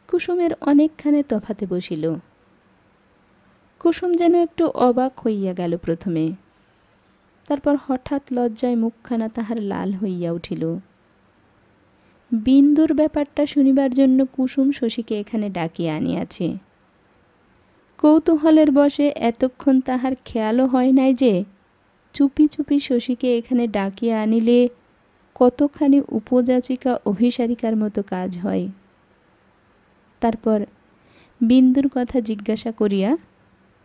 কুসুমের অনেকখানে তফাতে বসিল। কুসুম যেন একটু অবাক হইয়া গেল প্রথমে, তারপর হঠাৎ লজ্জায় মুখখানা তাহার লাল হইয়া উঠিল। বিন্দুর ব্যাপারটা শুনিবার জন্য কুসুম শশীকে এখানে ডাকিয়া আনিয়াছে। কৌতূহলের বশে এতক্ষণ তাহার খেয়ালও হয় নাই যে চুপি চুপি শশীকে এখানে ডাকিয়া আনিলে কতখানি উপযাচিকা অভিসারিকার মতো কাজ হয়। তারপর বিন্দুর কথা জিজ্ঞাসা করিয়া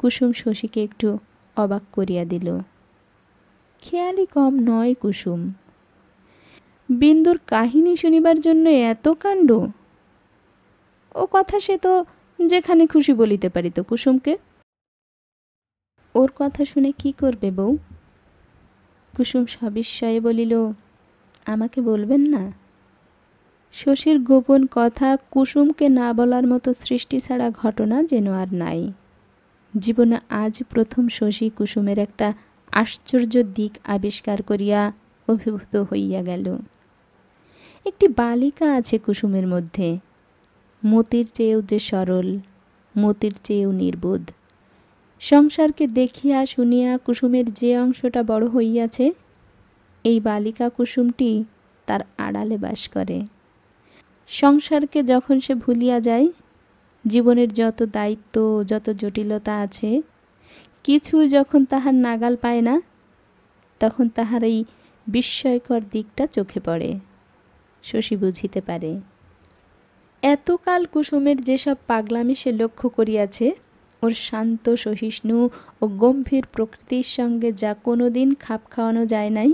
কুসুম শশীকে একটু অবাক করিয়া দিল। খেয়ালই কম নয় কুসুম। বিন্দুর কাহিনী শুনিবার জন্য এত কাণ্ড! ও কথা সে তো যেখানে খুশি বলিতে পারিত কুসুমকে। ওর কথা শুনে কি করবে বউ? কুসুম সবিস্ময়ে বলিল, আমাকে বলবেন না? শশীর গোপন কথা কুসুমকে না বলার মতো সৃষ্টি ছাড়া ঘটনা যেন আর নাই। জীবনে আজ প্রথম শশী কুসুমের একটা আশ্চর্য দিক আবিষ্কার করিয়া অভিভূত হইয়া গেল। একটি বালিকা আছে কুসুমের মধ্যে, মতির চেয়েও যে সরল, মতির চেয়েও নির্বোধ। সংসারকে দেখিয়া শুনিয়া কুসুমের যে অংশটা বড় হইয়াছে, এই বালিকা কুসুমটি তার আড়ালে বাস করে। সংসারকে যখন সে ভুলিয়া যায়, জীবনের যত দায়িত্ব, যত জটিলতা আছে, কিছু যখন তাহার নাগাল পায় না, তখন তাহার এই বিস্ময়কর দিকটা চোখে পড়ে। শশী বুঝিতে পারে। এতকাল কুসুমের যেসব পাগলামি সে লক্ষ্য করিয়াছে, ওর শান্ত সহিষ্ণু ও গম্ভীর প্রকৃতির সঙ্গে যা কোনো দিন খাপ খাওয়ানো যায় নাই,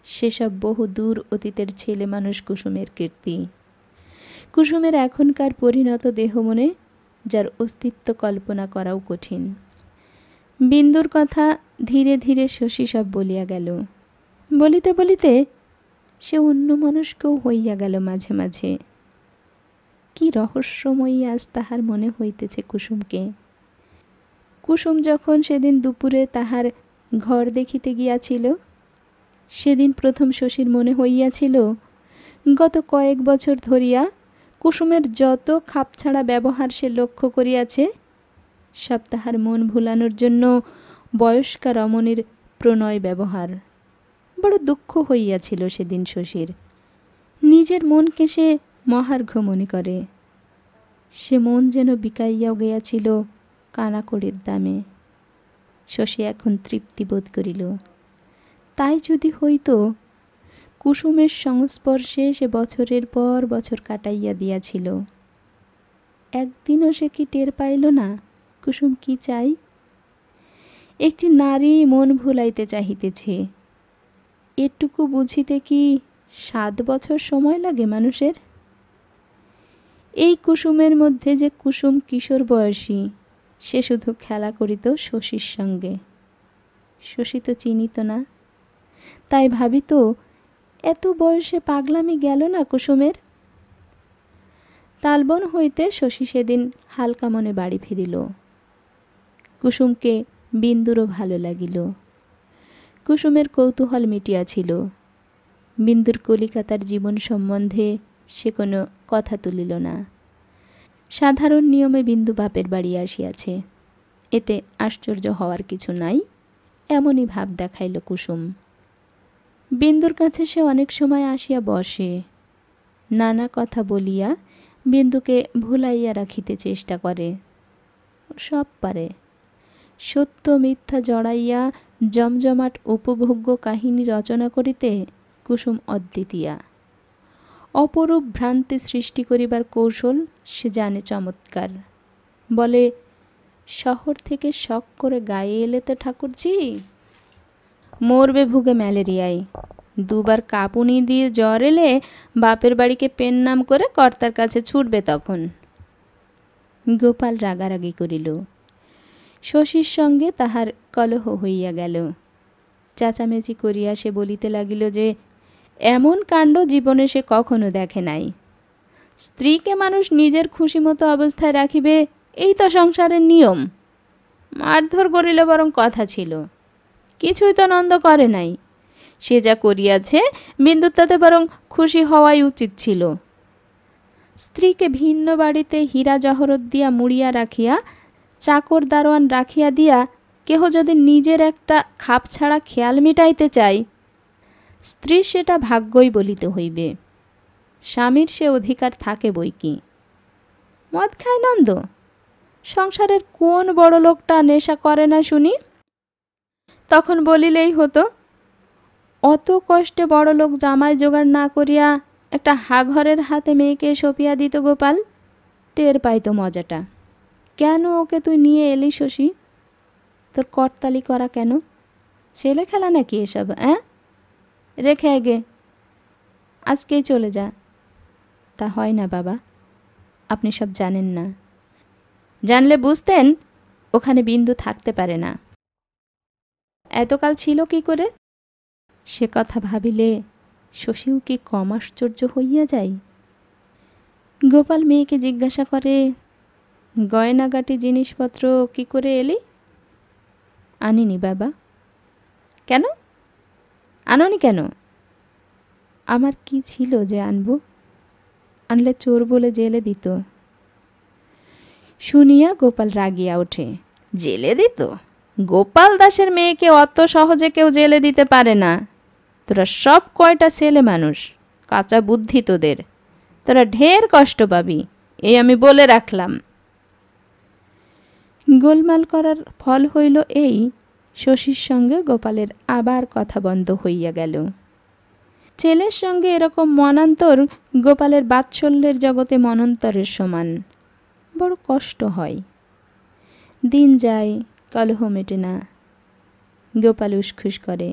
সেসব বহু দূর অতীতের ছেলে মানুষ কুসুমের কীর্তি। কুসুমের এখনকার পরিণত দেহ মনে যার অস্তিত্ব কল্পনা করাও কঠিন। বিন্দুর কথা ধীরে ধীরে শশী সব বলিয়া গেল। বলিতে বলিতে সে অন্যমনস্কও হইয়া গেল মাঝে মাঝে। কি রহস্যময়ী আজ তাহার মনে হইতেছে কুসুমকে। কুসুম যখন সেদিন দুপুরে তাহার ঘর দেখিতে গিয়াছিল, সেদিন প্রথম শশীর মনে হইয়াছিল গত কয়েক বছর ধরিয়া কুসুমের যত খাপছাড়া ব্যবহার সে লক্ষ্য করিয়াছে, সব তাহার মন ভুলানোর জন্য বয়স্কা রমণীর প্রণয় ব্যবহার। বড় দুঃখ হইয়াছিল সেদিন শশীর। নিজের মনকে সে মহার্ঘ মনে করে। সে মন যেন বিকাইয়াও গিয়াছিল কানাকড়ির দামে। শশী এখন তৃপ্তি বোধ করিল। তাই যদি হইত, কুসুমের সংস্পর্শে সে বছরের পর বছর কাটাইয়া দিয়াছিল। একদিনও সে কি টের পাইল না কুসুম কি চাই? একটি নারী মন ভুলাইতে চাহিতেছে, এটুকু বুঝিতে কি 7 বছর সময় লাগে মানুষের? এই কুসুমের মধ্যে যে কুসুম কিশোর বয়সী, সে শুধু খেলা করিত শশীর সঙ্গে। শশী তো চিনিত না, তাই ভাবিত এত বয়সে পাগলামি গেল না কুসুমের। তালবন হইতে শশী সেদিন হালকা মনে বাড়ি ফিরিল। কুসুমকে বিন্দুরও ভালো লাগিল। কুসুমের কৌতূহল মিটিয়াছিল। বিন্দুর কলিকাতার জীবন সম্বন্ধে সে কোনো কথা তুলিল না। সাধারণ নিয়মে বিন্দু বাপের বাড়ি আসিয়াছে, এতে আশ্চর্য হওয়ার কিছু নাই, এমনই ভাব দেখাইল কুসুম। বিন্দুর কাছে সে অনেক সময় আসিয়া বসে, নানা কথা বলিয়া বিন্দুকে ভুলাইয়া রাখিতে চেষ্টা করে। সব পারে। সত্য মিথ্যা জড়াইয়া জমজমাট উপভোগ্য কাহিনী রচনা করিতে কুসুম অদ্বিতীয়া। অপরূপ ভ্রান্তি সৃষ্টি করিবার কৌশল সে জানে চমৎকার। বলে, শহর থেকে শখ করে গায়ে এলে তো ঠাকুরজি, মরবে ভুগে ম্যালেরিয়ায়। 2 বার কাঁপুনি দিয়ে জ্বর এলে বাপের বাড়িকে পেন নাম করে কর্তার কাছে ছুটবে তখন। গোপাল রাগারাগি করিল। শশীর সঙ্গে তাহার কলহ হইয়া গেল। চেঁচামেচি করিয়া সে বলিতে লাগিল যে এমন কাণ্ড জীবনে সে কখনো দেখে নাই। স্ত্রীকে মানুষ নিজের খুশি মতো অবস্থায় রাখিবে, এই তো সংসারের নিয়ম। মারধর করিলে বরং কথা ছিল, কিছুই তো নন্দ করে নাই। সে যা করিয়াছে বিন্দুর তাতে বরং খুশি হওয়াই উচিত ছিল। স্ত্রীকে ভিন্ন বাড়িতে হীরা জহরত দিয়া মুড়িয়া রাখিয়া, চাকর দারোয়ান রাখিয়া দিয়া কেহ যদি নিজের একটা খাপ ছাড়া খেয়াল মিটাইতে চায়, স্ত্রীর সেটা ভাগ্যই বলিতে হইবে। স্বামীর সে অধিকার থাকে বই কি। মদ খায় নন্দ? সংসারের কোন বড় লোকটা নেশা করে না শুনি? তখন বলিলেই হতো, অত কষ্টে বড় লোক জামাই জোগাড় না করিয়া একটা হাঘরের হাতে মেয়েকে সঁপিয়া দিত গোপাল, টের পাইতো মজাটা। কেন ওকে তুই নিয়ে এলি শশী? তোর করতালি করা কেন? ছেলে খেলা নাকি এসব? রেখে আগে, আজকেই চলে যা। তা হয় না বাবা, আপনি সব জানেন না। জানলে বুঝতেন ওখানে বিন্দু থাকতে পারে না। এতকাল ছিল কি করে? সে কথা ভাবিলে শশীও কি কম আশ্চর্য হইয়া যায়। গোপাল মেয়েকে জিজ্ঞাসা করে, গয়নাগাটি জিনিসপত্র কি করে এলি? আনিনি বাবা। কেন আনোনি? কেন? আমার কি ছিল যে আনবো? আনলে চোর বলে জেলে দিত। শুনিয়া গোপাল রাগিয়া ওঠে। জেলে দিত? গোপাল দাসের মেয়েকে অত সহজে কেউ জেলে দিতে পারে না। তোরা সব কয়টা ছেলে মানুষ, কাঁচা বুদ্ধি তোদের, তোরা ঢের কষ্ট পাবি, এই আমি বলে রাখলাম। গোলমাল করার ফল হইল এই, শশীর সঙ্গে গোপালের আবার কথা বন্ধ হইয়া গেল। ছেলের সঙ্গে এরকম মনান্তর গোপালের বাৎসল্যের জগতে মনন্তরের সমান। বড় কষ্ট হয়। দিন যায়, কলহ মেটে না। গোপাল উসখুস করে।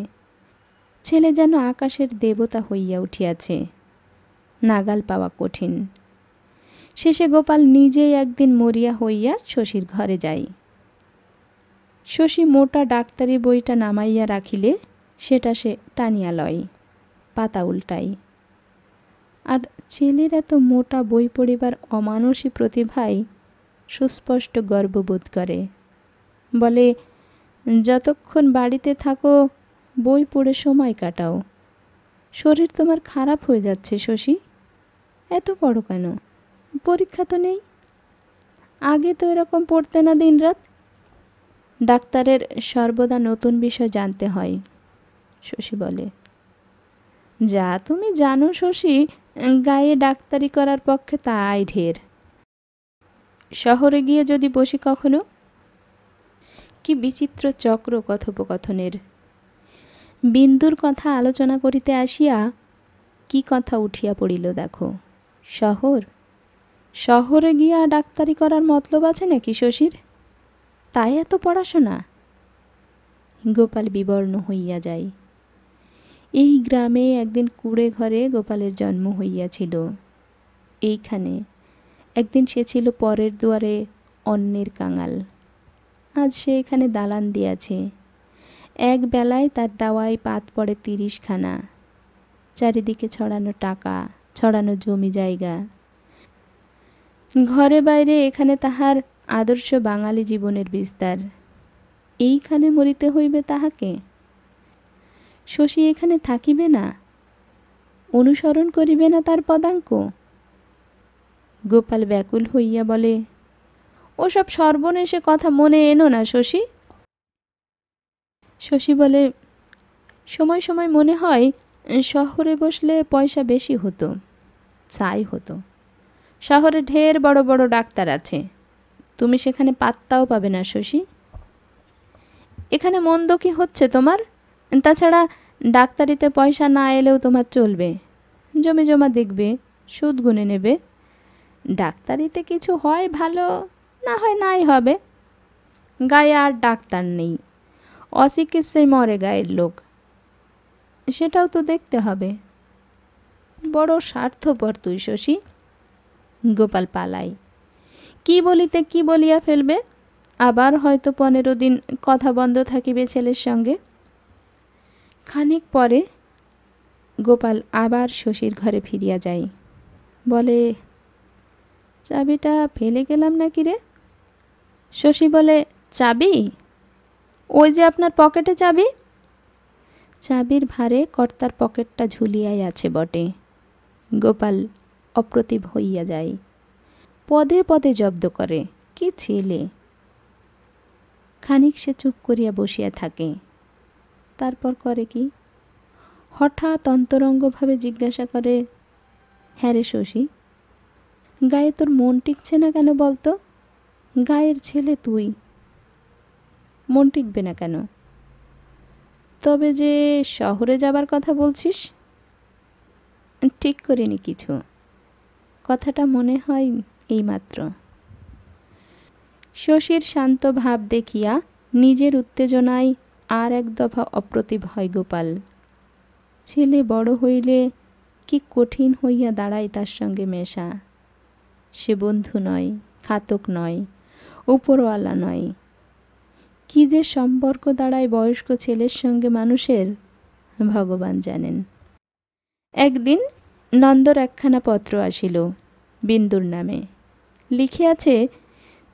ছেলে যেন আকাশের দেবতা হইয়া উঠিয়াছে, নাগাল পাওয়া কঠিন। শেষে গোপাল নিজেই একদিন মরিয়া হইয়া শশীর ঘরে যায়। শশী মোটা ডাক্তারি বইটা নামাইয়া রাখিলে সেটা সে টানিয়া লয়, পাতা উল্টায়। আর ছেলের এত মোটা বই পড়িবার অমানসী প্রতিভায় সুস্পষ্ট গর্ববোধ করে। বলে, যতক্ষণ বাড়িতে থাকো বই পড়ে সময় কাটাও। শরীর তোমার খারাপ হয়ে যাচ্ছে শশী। এত বড় কেন? পরীক্ষা তো নেই। আগে তো এরকম পড়তে না দিনরাত। ডাক্তারের সর্বদা নতুন বিষয় জানতে হয়। শশী বলে, যা তুমি জানো শশী, গায়ে ডাক্তারি করার পক্ষে তাই ঢের। শহরে গিয়ে যদি বসি কখনো। কি বিচিত্র চক্র কথোপকথনের। বিন্দুর কথা আলোচনা করিতে আসিয়া কি কথা উঠিয়া পড়িল দেখো। শহর? শহরে গিয়া ডাক্তারি করার মতলব আছে নাকি শশীর? তাই এত পড়াশোনা? গোপাল বিবর্ণ হইয়া যায়। এই গ্রামে একদিন কুড়ে ঘরে গোপালের জন্ম হইয়াছিল। এইখানে একদিন সে ছিল পরের দুয়ারে অন্যের কাঙাল। আজ সে এখানে দালান দিয়াছে। এক বেলায় তার দাওয়ায় পাত পড়ে 30খানা। চারিদিকে ছড়ানো টাকা, ছড়ানো জমি জায়গা। ঘরে বাইরে এখানে তাহার আদর্শ বাঙালি জীবনের বিস্তার। এইখানে মরিতে হইবে তাহাকে? শশী এখানে থাকিবে না? অনুসরণ করিবে না তার পদাঙ্ক? গোপাল ব্যাকুল হইয়া বলে, ওসব সর্বনেশে কথা মনে এনো না শশী। শশী বলে, সময় সময় মনে হয় শহরে বসলে পয়সা বেশি হতো, চাই হতো। শহরে ঢের বড় বড় ডাক্তার আছে, তুমি সেখানে পাত্তাও পাবে না শশী। এখানে মন্দ কি হচ্ছে তোমার? তাছাড়া ডাক্তারিতে পয়সা না এলেও তোমার চলবে। জমি জমা দেখবে, সুদ গুনে নেবে। ডাক্তারিতে কিছু হয় ভালো, না হয় নাই হবে। গায়ে আর ডাক্তার নেই, অচিকিৎসায় মরে গায়ের লোক, সেটাও তো দেখতে হবে। বড় স্বার্থপর তুই শশী। গোপাল পালাই। কি বলিতে কি বলিয়া ফেলবে। আবার হয়তো 15 দিন কথা বন্ধ থাকিবে ছেলের সঙ্গে। খানিক পরে গোপাল আবার শশীর ঘরে ফিরিয়া যায়। বলে, চাবিটা ফেলে গেলাম নাকি রে? শশী বলে, চাবি? ওই যে আপনার পকেটে চাবি। চাবির ভারে কর্তার পকেটটা ঝুলিয়াই আছে বটে। গোপাল অপ্রতিভ হইয়া যায়, পদে পদে জব্দ করে। কি ছেলে! খানিক সে চুপ করিয়া বসিয়া থাকে, তারপর করে কি, হঠাৎ অন্তরঙ্গভাবে জিজ্ঞাসা করে, হ্যাঁ রে শশী, গায়ে তোর মন টিকছে না কেন বলতো? গায়ের ছেলে তুই, মন টিকবে না কেন? তবে যে শহরে যাবার কথা বলছিস? ঠিক করিনি কিছু, কথাটা মনে হয় এইমাত্র। শশীর শান্ত ভাব দেখিয়া নিজের উত্তেজনায় আর এক দফা অপ্রতিভ হয় গোপাল। ছেলে বড় হইলে কি কঠিন হইয়া দাঁড়ায় তার সঙ্গে মেশা। সে বন্ধু নয়, খাতক নয়, উপরওয়ালা নয়। কি যে সম্পর্ক দাঁড়ায় বয়স্ক ছেলের সঙ্গে মানুষের, ভগবান জানেন। একদিন নন্দর একখানা পত্র আসিল বিন্দুর নামে। লিখিয়াছে,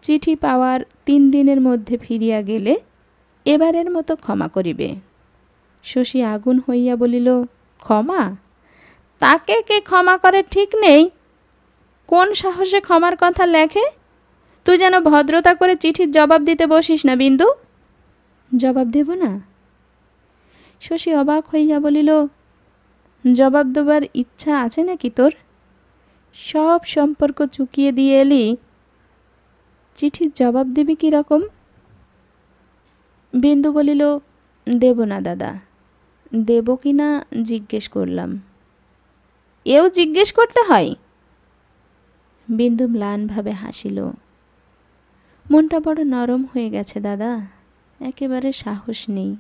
চিঠি পাওয়ার 3 দিনের মধ্যে ফিরিয়া গেলে এবারের মতো ক্ষমা করিবে। শশী আগুন হইয়া বলিল, ক্ষমা? তাকে কে ক্ষমা করে ঠিক নেই। কোন সাহসে ক্ষমার কথা লেখে? তুই যেন ভদ্রতা করে চিঠির জবাব দিতে বসিস না বিন্দু। জবাব দেব না? শশী অবাক হইয়া বলিল, জবাব দেবার ইচ্ছা আছে নাকি তোর? সব সম্পর্ক চুকিয়ে দিয়ে এলি, চিঠির জবাব দিবি কি রকম? বিন্দু বলিল, দেব না দাদা, দেব কি না জিজ্ঞেস করলাম। এও জিজ্ঞেস করতে হয়? বিন্দু ম্লানভাবে হাসিল। মনটা বড় নরম হয়ে গেছে দাদা, একেবারে সাহস নেই।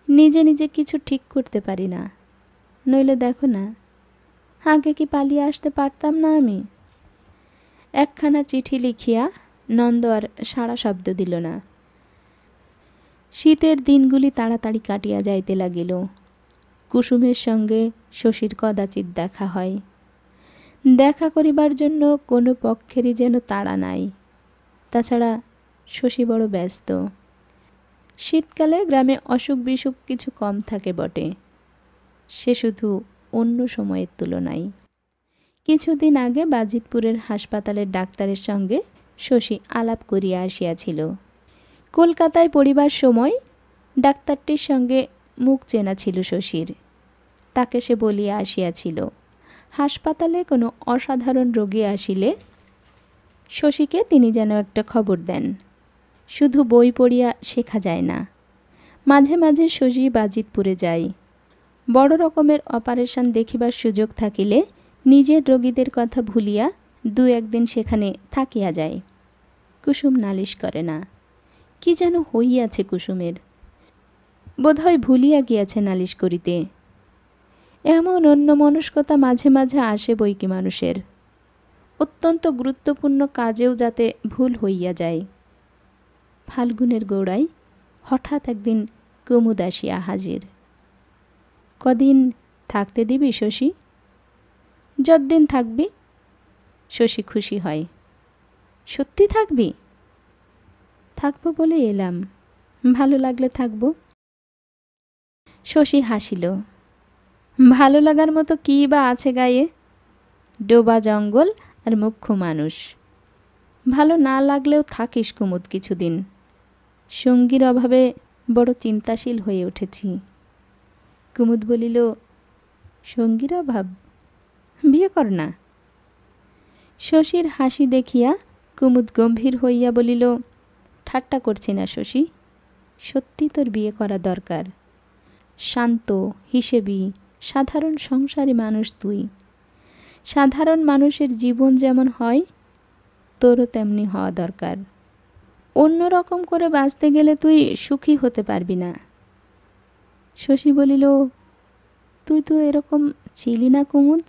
নিজে নিজে কিছু ঠিক করতে পারি না। নইলে দেখো না, আগে কি পালিয়ে আসতে পারতাম না আমি? একখানা চিঠি লিখিয়া নন্দ আর সাড়া শব্দ দিল না। শীতের দিনগুলি তাড়াতাড়ি কাটিয়া যাইতে লাগিল। কুসুমের সঙ্গে শশীর কদাচিৎ দেখা হয়। দেখা করিবার জন্য কোনো পক্ষেরই যেন তাড়া নাই। তাছাড়া শশী বড় ব্যস্ত। শীতকালে গ্রামে অসুখ বিসুখ কিছু কম থাকে বটে, সে শুধু অন্য সময়ের তুলনায়। কিছুদিন আগে বাজিতপুরের হাসপাতালের ডাক্তারের সঙ্গে শশী আলাপ করিয়া আসিয়াছিল। কলকাতায় পড়িবার সময় ডাক্তারটির সঙ্গে মুখ চেনা ছিল শশীর। তাকে সে বলিয়া আসিয়াছিল, হাসপাতালে কোনো অসাধারণ রোগী আসিলে শশীকে তিনি যেন একটা খবর দেন। শুধু বই পড়িয়া শেখা যায় না। মাঝে মাঝে শশী বাজিতপুরে যায়। বড় রকমের অপারেশন দেখিবার সুযোগ থাকিলে নিজের রোগীদের কথা ভুলিয়া 2-1 দিন সেখানে থাকিয়া যায়। কুসুম নালিশ করে না। কি যেন হইয়াছে কুসুমের, বোধহয় ভুলিয়া গিয়াছে নালিশ করিতে। এমন অন্যমনস্কতা মাঝে মাঝে আসে বইকি মানুষের, অত্যন্ত গুরুত্বপূর্ণ কাজেও যাতে ভুল হইয়া যায়। ফাল্গুনের গোড়ায় হঠাৎ একদিন কুমুদ আসিয়া হাজির। কদিন থাকতে দিবি শশী? যতদিন থাকবি। শশী খুশি হয়। সত্যি থাকবি? থাকবো বলে এলাম, ভালো লাগলে থাকবো। শশী হাসিল। ভালো লাগার মতো কী বা আছে গায়ে? ডোবা জঙ্গল আর মুখ্য মানুষ। ভালো না লাগলেও থাকিস কুমুদ কিছুদিন। সঙ্গীর অভাবে বড় চিন্তাশীল হয়ে উঠেছি। কুমুদ বলিল, সঙ্গীর অভাব? বিয়ে কর না। শশীর হাসি দেখিয়া কুমুদ গম্ভীর হইয়া বলিল, ঠাট্টা করছি না শশী, সত্যি তোর বিয়ে করা দরকার। শান্ত, হিসেবি, সাধারণ সংসারী মানুষ তুই। সাধারণ মানুষের জীবন যেমন হয়, তোরও তেমনি হওয়া দরকার। অন্য রকম করে বাঁচতে গেলে তুই সুখী হতে পারবি না। শশী বলিল, তুই তো এরকম ছিলি না কুমুদ,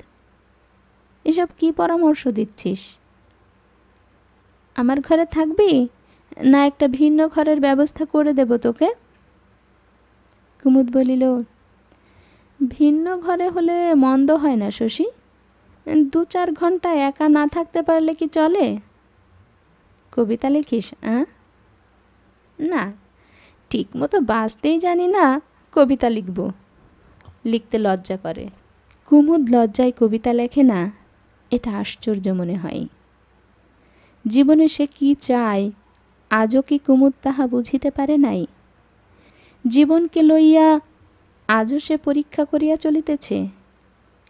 এসব কি পরামর্শ দিচ্ছিস? আমার ঘরে থাকবি না একটা ভিন্ন ঘরের ব্যবস্থা করে দেব তোকে? কুমুদ বলিল, ভিন্ন ঘরে হলে মন্দ হয় না শশী, 2-4 ঘন্টা একা না থাকতে পারলে কি চলে? কবিতা লিখিস? না, ঠিক মতো বাঁচতেই জানি না, কবিতা লিখব। লিখতে লজ্জা করে। কুমুদ লজ্জায় কবিতা লেখে না, এটা আশ্চর্য মনে হয়। জীবনে সে কি চায় আজও কি কুমুদ তাহা বুঝিতে পারে নাই? জীবনকে লইয়া আজও সে পরীক্ষা করিয়া চলিতেছে।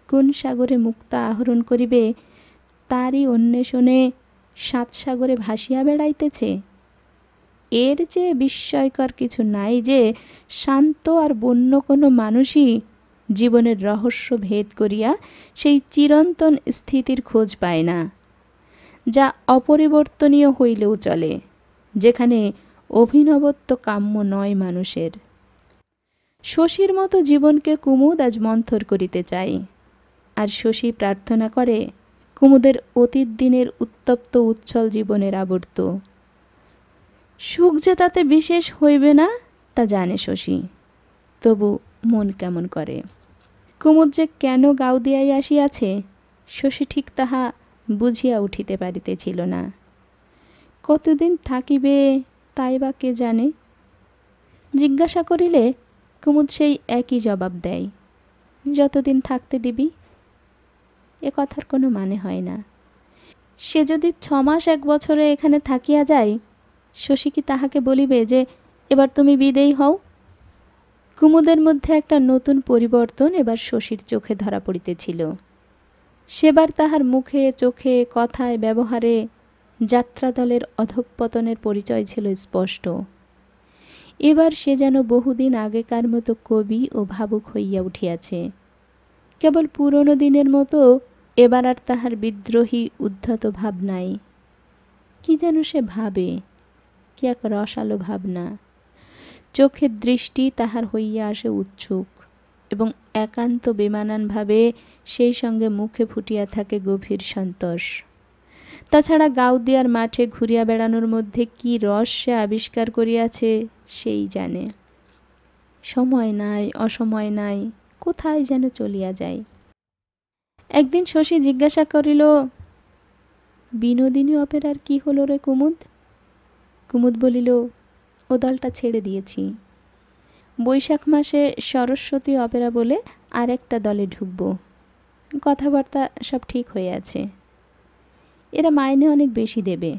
কোন সাগরে মুক্তা আহরণ করিবে তারই অন্বেষণে 7 সাগরে ভাসিয়া বেড়াইতেছে। এর যে বিস্ময়কর কিছু নাই যে শান্ত আর বন্য কোনো মানুষই জীবনের রহস্য ভেদ করিয়া সেই চিরন্তন স্থিতির খোঁজ পায় না, যা অপরিবর্তনীয় হইলেও চলে, যেখানে অভিনবত্ব কাম্য নয় মানুষের। শশীর মতো জীবনকে কুমুদ আজ মন্থর করিতে চায়, আর শশী প্রার্থনা করে কুমুদের অতীত দিনের উত্তপ্ত উচ্ছল জীবনের আবর্ত। সুখ যে তাতে বিশেষ হইবে না তা জানে শশী, তবু মন কেমন করে। কুমুদ যে কেন গাউদিয়ায় আসিয়াছে শশী ঠিক তাহা বুঝিয়া উঠিতে পারিতেছিল না। কতদিন থাকিবে তাই বা কে জানে। জিজ্ঞাসা করিলে কুমুদ সেই একই জবাব দেয়, যতদিন থাকতে দিবি। এ কথার কোনো মানে হয় না। সে যদি 6 মাস 1 বছরে এখানে থাকিয়া যায়, শশী কি তাহাকে বলিবে যে এবার তুমি বিদেয়ী হও? কুমুদের মধ্যে একটা নতুন পরিবর্তন এবার শশীর চোখে ধরা পড়িতেছিল। সেবার তাহার মুখে চোখে কথায় ব্যবহারে যাত্রাদলের অধঃপতনের পরিচয় ছিল স্পষ্ট। এবার সে যেন বহুদিন আগেকার মতো কবি ও ভাবুক হইয়া উঠিয়াছে। কেবল পুরনো দিনের মতো এবার আর তাহার বিদ্রোহী উদ্ধত ভাব নাই। কি যেন সে ভাবে, কি এক রসালো ভাবনা। চোখের দৃষ্টি তাহার হইয়া আসে উৎসুক এবং একান্ত বেমানানভাবে সেই সঙ্গে মুখে ফুটিয়া থাকে গভীর সন্তোষ। তাছাড়া গাউদিয়ার মাঠে ঘুরিয়া বেড়ানোর মধ্যে কি রস সে আবিষ্কার করিয়াছে সেই জানে। সময় নাই, অসময় নাই, কোথায় যেন চলিয়া যায়। একদিন শশী জিজ্ঞাসা করিল, বিনোদিনী অপেরার কি হলো রে কুমুদ? কুমুদ বলিল, ও দলটা ছেড়ে দিয়েছি। বৈশাখ মাসে সরস্বতী অপেরা বলে আর একটা দলে ঢুকব। কথাবার্তা সব ঠিক হয়ে আছে। এরা মাইনে অনেক বেশি দেবে।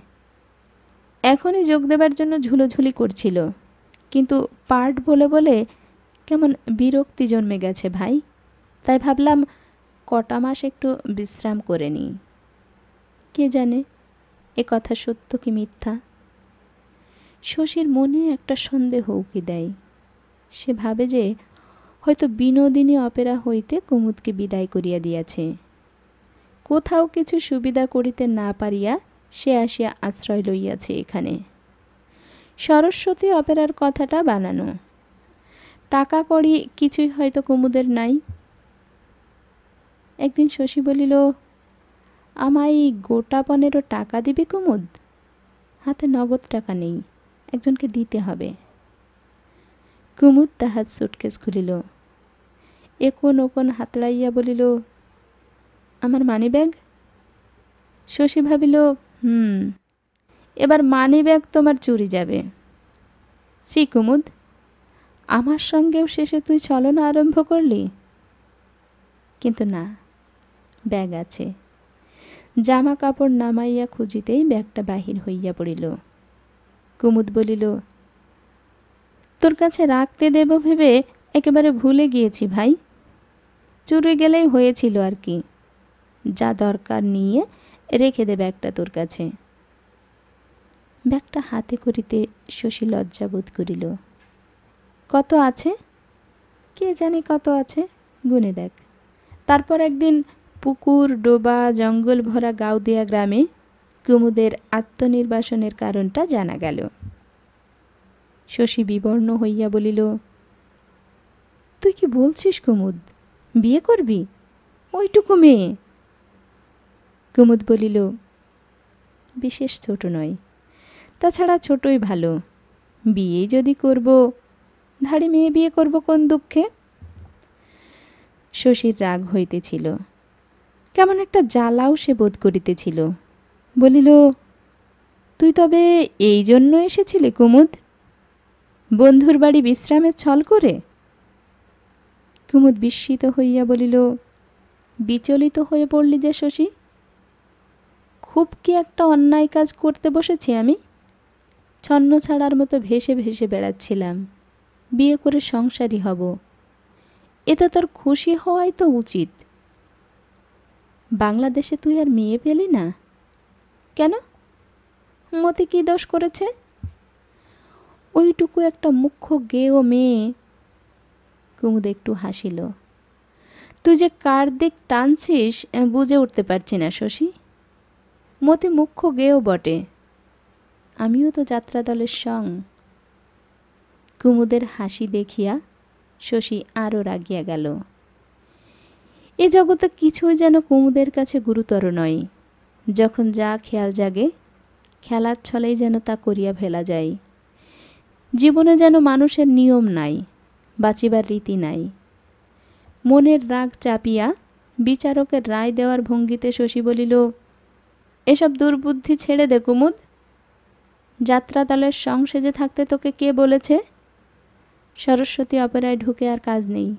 এখনই যোগ দেবার জন্য ঝুলোঝুলি করছিল, কিন্তু পার্ট বলে বলে কেমন বিরক্তি জন্মে গেছে ভাই। তাই ভাবলাম কটা মাস একটু বিশ্রাম করে নিই। কে জানে এ কথা সত্য কি মিথ্যা। শশীর মনে একটা সন্দেহ উকি দেয়। সে ভাবে যে হয়তো বিনোদিনী অপেরা হইতে কুমুদকে বিদায় করিয়া দিয়াছে। কোথাও কিছু সুবিধা করিতে না পারিয়া সে আসিয়া আশ্রয় লইয়াছে এখানে। সরস্বতী অপেরার কথাটা বানানো। টাকা কড়ি কিছুই হয়তো কুমুদের নাই। একদিন শশী বলিল, আমায় গোটা 15 টাকা দিবি কুমুদ? হাতে নগদ টাকা নেই, একজনকে দিতে হবে। কুমুদ তাহার সুটকেস খুলিল, একন ওকন হাতড়াইয়া বলিল, আমার মানি ব্যাগ। শশী ভাবিল, এবার মানি ব্যাগ তোমার চুরি যাবে। সি কুমুদ, আমার সঙ্গেও শেষে তুই ছলনা আরম্ভ করলি। কিন্তু না, ব্যাগ আছে। জামা কাপড় নামাইয়া খুঁজিতেই ব্যাগটা বাহির হইয়া পড়িল। কুমুদ বলিল, তোর কাছে রাখতে দেব ভেবে একেবারে ভুলে গিয়েছি ভাই। চুরি গেলেই হয়েছিল আর কি। যা দরকার নিয়ে রেখে দে ব্যাগটা তোর কাছে। ব্যাগটা হাতে করিতে শশী লজ্জা বোধ করিল। কত আছে? কে জানে কত আছে, গুনে দেখ। তারপর একদিন পুকুর ডোবা জঙ্গল ভরা গাউদিয়া গ্রামে কুমুদের আত্মনির্বাসনের কারণটা জানা গেল। শশী বিবর্ণ হইয়া বলিল, তুই কি বলছিস কুমুদ, বিয়ে করবি? ওইটুকু মেয়ে? কুমুদ বলিল, বিশেষ ছোট নয়, তাছাড়া ছোটই ভালো। বিয়ে যদি করব, ধাড়ি মেয়ে বিয়ে করব কোন দুঃখে? শশীর রাগ হইতেছিল, কেমন একটা জ্বালাও সে বোধ করিতেছিল। বলিল, তুই তবে এই জন্য এসেছিলি কুমুদ, বন্ধুর বাড়ি বিশ্রামের ছল করে? কুমুদ বিস্মিত হইয়া বলিল, বিচলিত হয়ে পড়লি যে শশী? খুব কি একটা অন্যায় কাজ করতে বসেছি আমি? ছন্ন ছাড়ার মতো ভেসে ভেসে বেড়াচ্ছিলাম, বিয়ে করে সংসারী হব, এতে তোর খুশি হওয়াই তো উচিত। বাংলাদেশে তুই আর মেয়ে পেলি না কেন? মতি কি দোষ করেছে? ওইটুকু একটা মুখ্য গেও মেয়ে। কুমুদ একটু হাসিল। তুই যে কার দিক টানছিস বুঝে উঠতে পারছি না শশী। মতি মুখ্য গেও বটে, আমিও তো যাত্রা দলের সং। কুমুদের হাসি দেখিয়া শশী আরও রাগিয়া গেল। এ জগতে কিছুই যেন কুমুদের কাছে গুরুতর নয়। যখন যা খেয়াল জাগে, খেলার ছলেই যেন তা করিয়া ফেলা যায়। জীবনে যেন মানুষের নিয়ম নাই, বাঁচিবার রীতি নাই। মনের রাগ চাপিয়া বিচারকের রায় দেওয়ার ভঙ্গিতে শশী বলিল, এসব দুর্বুদ্ধি ছেড়ে দে কুমুদ। যাত্রাদলের সং সেজে থাকতে তোকে কে বলেছে? সরস্বতী অপেরায় ঢুকে আর কাজ নেই,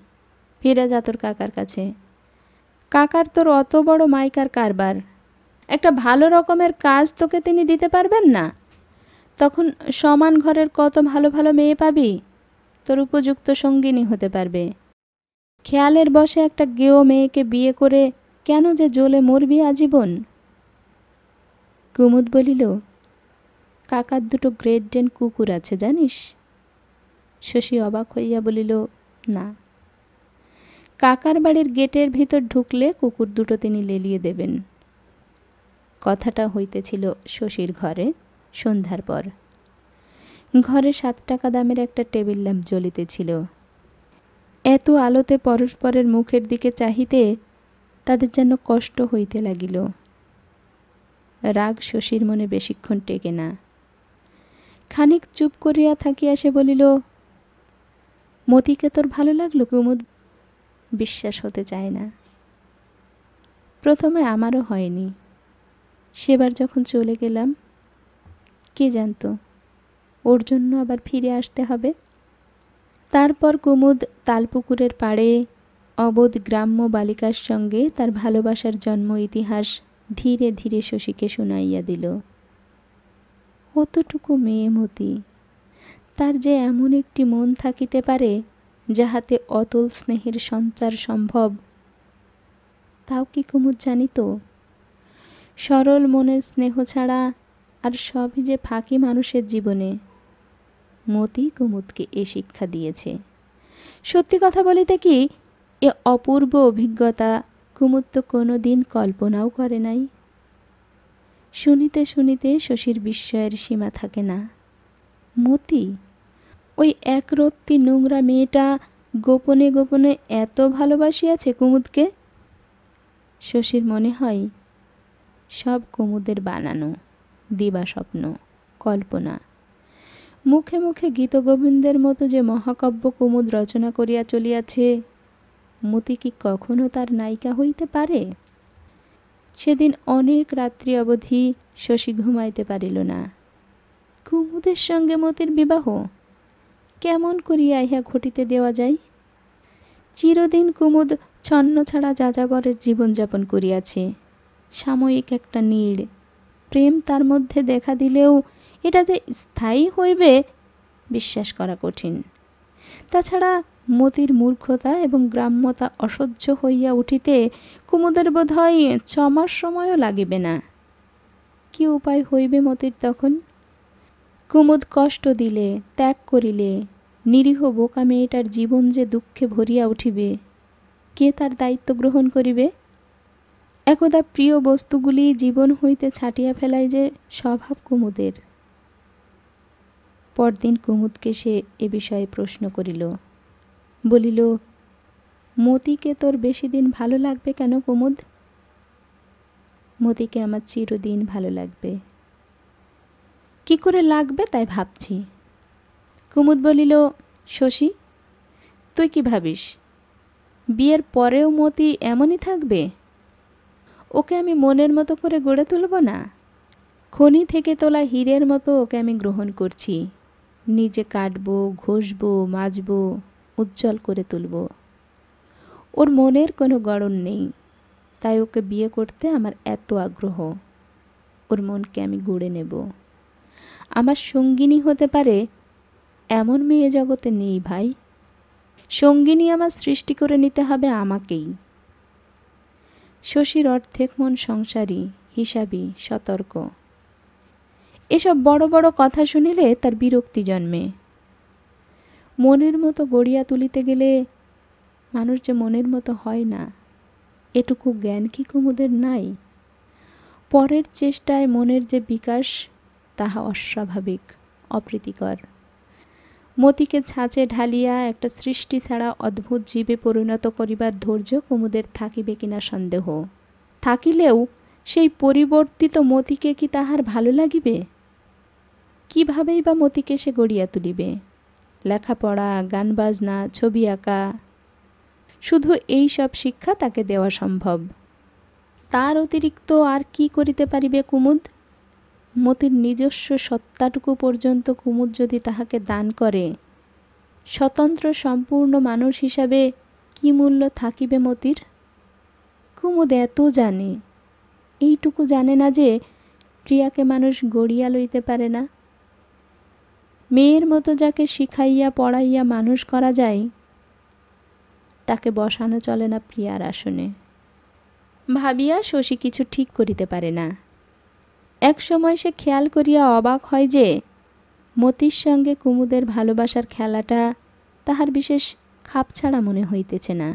ফিরে যা তোর কাকার কাছে। কাকার তোর অত বড় মাইকার কারবার, একটা ভালো রকমের কাজ তোকে তিনি দিতে পারবেন না? তখন সমান ঘরের কত ভালো ভালো মেয়ে পাবি, তোর উপযুক্ত সঙ্গিনী হতে পারবে। খেয়ালের বসে একটা গেও মেয়েকে বিয়ে করে কেন যে জ্বলে মরবি আজীবন? কুমুদ বলিল, কাকার দুটো গ্রেট ডেন কুকুর আছে জানিস? শশী অবাক হইয়া বলিল, না। কাকার বাড়ির গেটের ভিতর ঢুকলে কুকুর দুটো তিনি লেলিয়ে দেবেন। কথাটা হইতেছিল শশীর ঘরে সন্ধ্যার পর। ঘরে 7 টাকা দামের একটা টেবিল ল্যাম্প জ্বলিতেছিল। এত আলোতে পরস্পরের মুখের দিকে চাহিতে তাদের যেন কষ্ট হইতে লাগিল। রাগ শশীর মনে বেশিক্ষণ টেকে না। খানিক চুপ করিয়া থাকিয়া সে বলিল, মতিকে তোর ভালো লাগলো কুমুদ? বিশ্বাস হতে চায় না। প্রথমে আমারও হয়নি, সেবার যখন চলে গেলাম, কে জানতো ওর জন্য আবার ফিরে আসতে হবে। তারপর কুমুদ তালপুকুরের পাড়ে অবোধ গ্রাম্য বালিকার সঙ্গে তার ভালোবাসার জন্ম ইতিহাস ধীরে ধীরে শশীকে শুনাইয়া দিল। অতটুকু মেয়ে মতি, তার যে এমন একটি মন থাকিতে পারে যাহাতে অতল স্নেহের সঞ্চার সম্ভব, তাও কি কুমুদ জানিত? সরল মনের স্নেহ ছাড়া আর সবই যে ফাঁকি মানুষের জীবনে। মতি কুমুদকে এ শিক্ষা দিয়েছে। সত্যি কথা বলিতে কি, এ অপূর্ব অভিজ্ঞতা কুমুদ তো কোনো দিন কল্পনাও করে নাই। শুনিতে শুনিতে শশীর বিস্ময়ের সীমা থাকে না। মতি, ওই একরত্তি নোংরা মেয়েটা গোপনে গোপনে এত ভালোবাসিয়াছে কুমুদকে। শশীর মনে হয় সব কুমুদের বানানো দিবা স্বপ্ন, কল্পনা। মুখে মুখে গীতগোবিন্দের মতো যে মহাকাব্য কুমুদ রচনা করিয়া চলিয়াছে, মতি কি কখনো তার নায়িকা হইতে পারে? সেদিন অনেক রাত্রি অবধি শশী ঘুমাইতে পারিল না। কুমুদের সঙ্গে মতির বিবাহ কেমন করিয়া ইহা ঘটিতে দেওয়া যায়? চিরদিন কুমুদ ছন্ন ছাড়া যাযাবরের জীবনযাপন করিয়াছে। সাময়িক একটা নীড় প্রেম তার মধ্যে দেখা দিলেও এটা যে স্থায়ী হইবে বিশ্বাস করা কঠিন। তাছাড়া মতির মূর্খতা এবং গ্রাম্যতা অসহ্য হইয়া উঠিতে কুমুদের বোধ হয় 6 মাস সময়ও লাগিবে না। কি উপায় হইবে মতির তখন? কুমুদ কষ্ট দিলে, ত্যাগ করিলে নিরীহ বোকা মেয়েটার জীবন যে দুঃখে ভরিয়া উঠিবে, কে তার দায়িত্ব গ্রহণ করিবে? একদা প্রিয় বস্তুগুলি জীবন হইতে ছাটিয়া ফেলাই যে স্বভাব কুমুদের। পরদিন কুমুদকে সে এ বিষয়ে প্রশ্ন করিল। বলিল, মতিকে তোর বেশি দিন ভালো লাগবে কেন কুমুদ? মতিকে আমার চিরদিন ভালো লাগবে। কি করে লাগবে তাই ভাবছি। কুমুদ বলিল, শশী, তুই কি ভাবিস বিয়ের পরেও মতি এমনই থাকবে? ওকে আমি মনের মতো করে গড়ে তুলব না? খনি থেকে তোলা হীরের মতো ওকে আমি গ্রহণ করছি, নিজে কাটবো, ঘষবো, মাজবো, উজ্জ্বল করে তুলব। ওর মনের কোনো গড়ন নেই, তাই ওকে বিয়ে করতে আমার এত আগ্রহ। ওর মনকে আমি গড়ে নেব। আমার সঙ্গিনী হতে পারে এমন মেয়ে জগতে নেই ভাই। সঙ্গিনী আমার সৃষ্টি করে নিতে হবে আমাকেই। শশীর অর্ধেক মন সংসারী, হিসাবী, সতর্ক। এসব বড় বড় কথা শুনিলে তার বিরক্তি জন্মে। মনের মতো গড়িয়া তুলিতে গেলে মানুষ যে মনের মতো হয় না, এটুকু জ্ঞান কি কুমুদের নাই? পরের চেষ্টায় মনের যে বিকাশ, তাহা অস্বাভাবিক, অপ্রীতিকর। মতিকে ছাঁচে ঢালিয়া একটা সৃষ্টি ছাড়া অদ্ভুত জীবে পরিণত করিবার ধৈর্য কুমুদের থাকিবে কিনা সন্দেহ। থাকিলেও সেই পরিবর্তিত মতিকে কি তাহার ভালো লাগিবে? কিভাবেই বা মতিকে সে গড়িয়া তুলিবে? লেখাপড়া, গান বাজনা, ছবি আঁকা, শুধু এই সব শিক্ষা তাকে দেওয়া সম্ভব। তার অতিরিক্ত আর কি করিতে পারিবে কুমুদ? মতির নিজস্ব সত্তাটুকু পর্যন্ত কুমুদ যদি তাহাকে দান করে, স্বতন্ত্র সম্পূর্ণ মানুষ হিসাবে কি মূল্য থাকিবে মতির? কুমুদ এত জানে, এইটুকু জানে না যে প্রিয়াকে মানুষ গড়িয়া লইতে পারে না। মেয়ের মতো যাকে শিখাইয়া পড়াইয়া মানুষ করা যায়, তাকে বসানো চলে না প্রিয়ার আসনে। ভাবিয়া শশী কিছু ঠিক করিতে পারে না। এক সময় সে খেয়াল করিয়া অবাক হয় যে মতির সঙ্গে কুমুদের ভালোবাসার খেলাটা তাহার বিশেষ খাপছাড়া মনে হইতেছে না।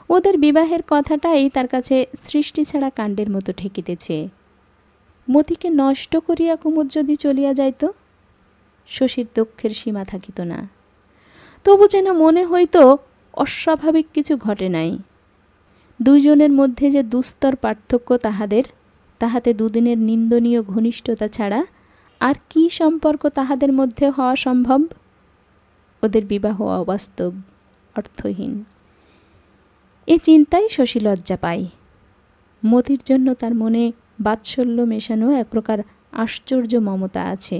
ওদের বিবাহের কথাটাই তার কাছে সৃষ্টি ছাড়া কাণ্ডের মতো ঠেকিতেছে। মতিকে নষ্ট করিয়া কুমুদ যদি চলিয়া যাইত, শশীর দুঃখের সীমা থাকিত না। তবু যেন মনে হইত অস্বাভাবিক কিছু ঘটে নাই। দুইজনের মধ্যে যে দুস্তর পার্থক্য তাহাতে দুদিনের নিন্দনীয় ঘনিষ্ঠতা ছাড়া আর কি সম্পর্ক তাহাদের মধ্যে হওয়া সম্ভব? ওদের বিবাহ অবাস্তব, অর্থহীন। এ চিন্তায় শশী লজ্জা পায়। মতির জন্য তার মনে বাৎসল্য মেশানো এক প্রকার আশ্চর্য মমতা আছে।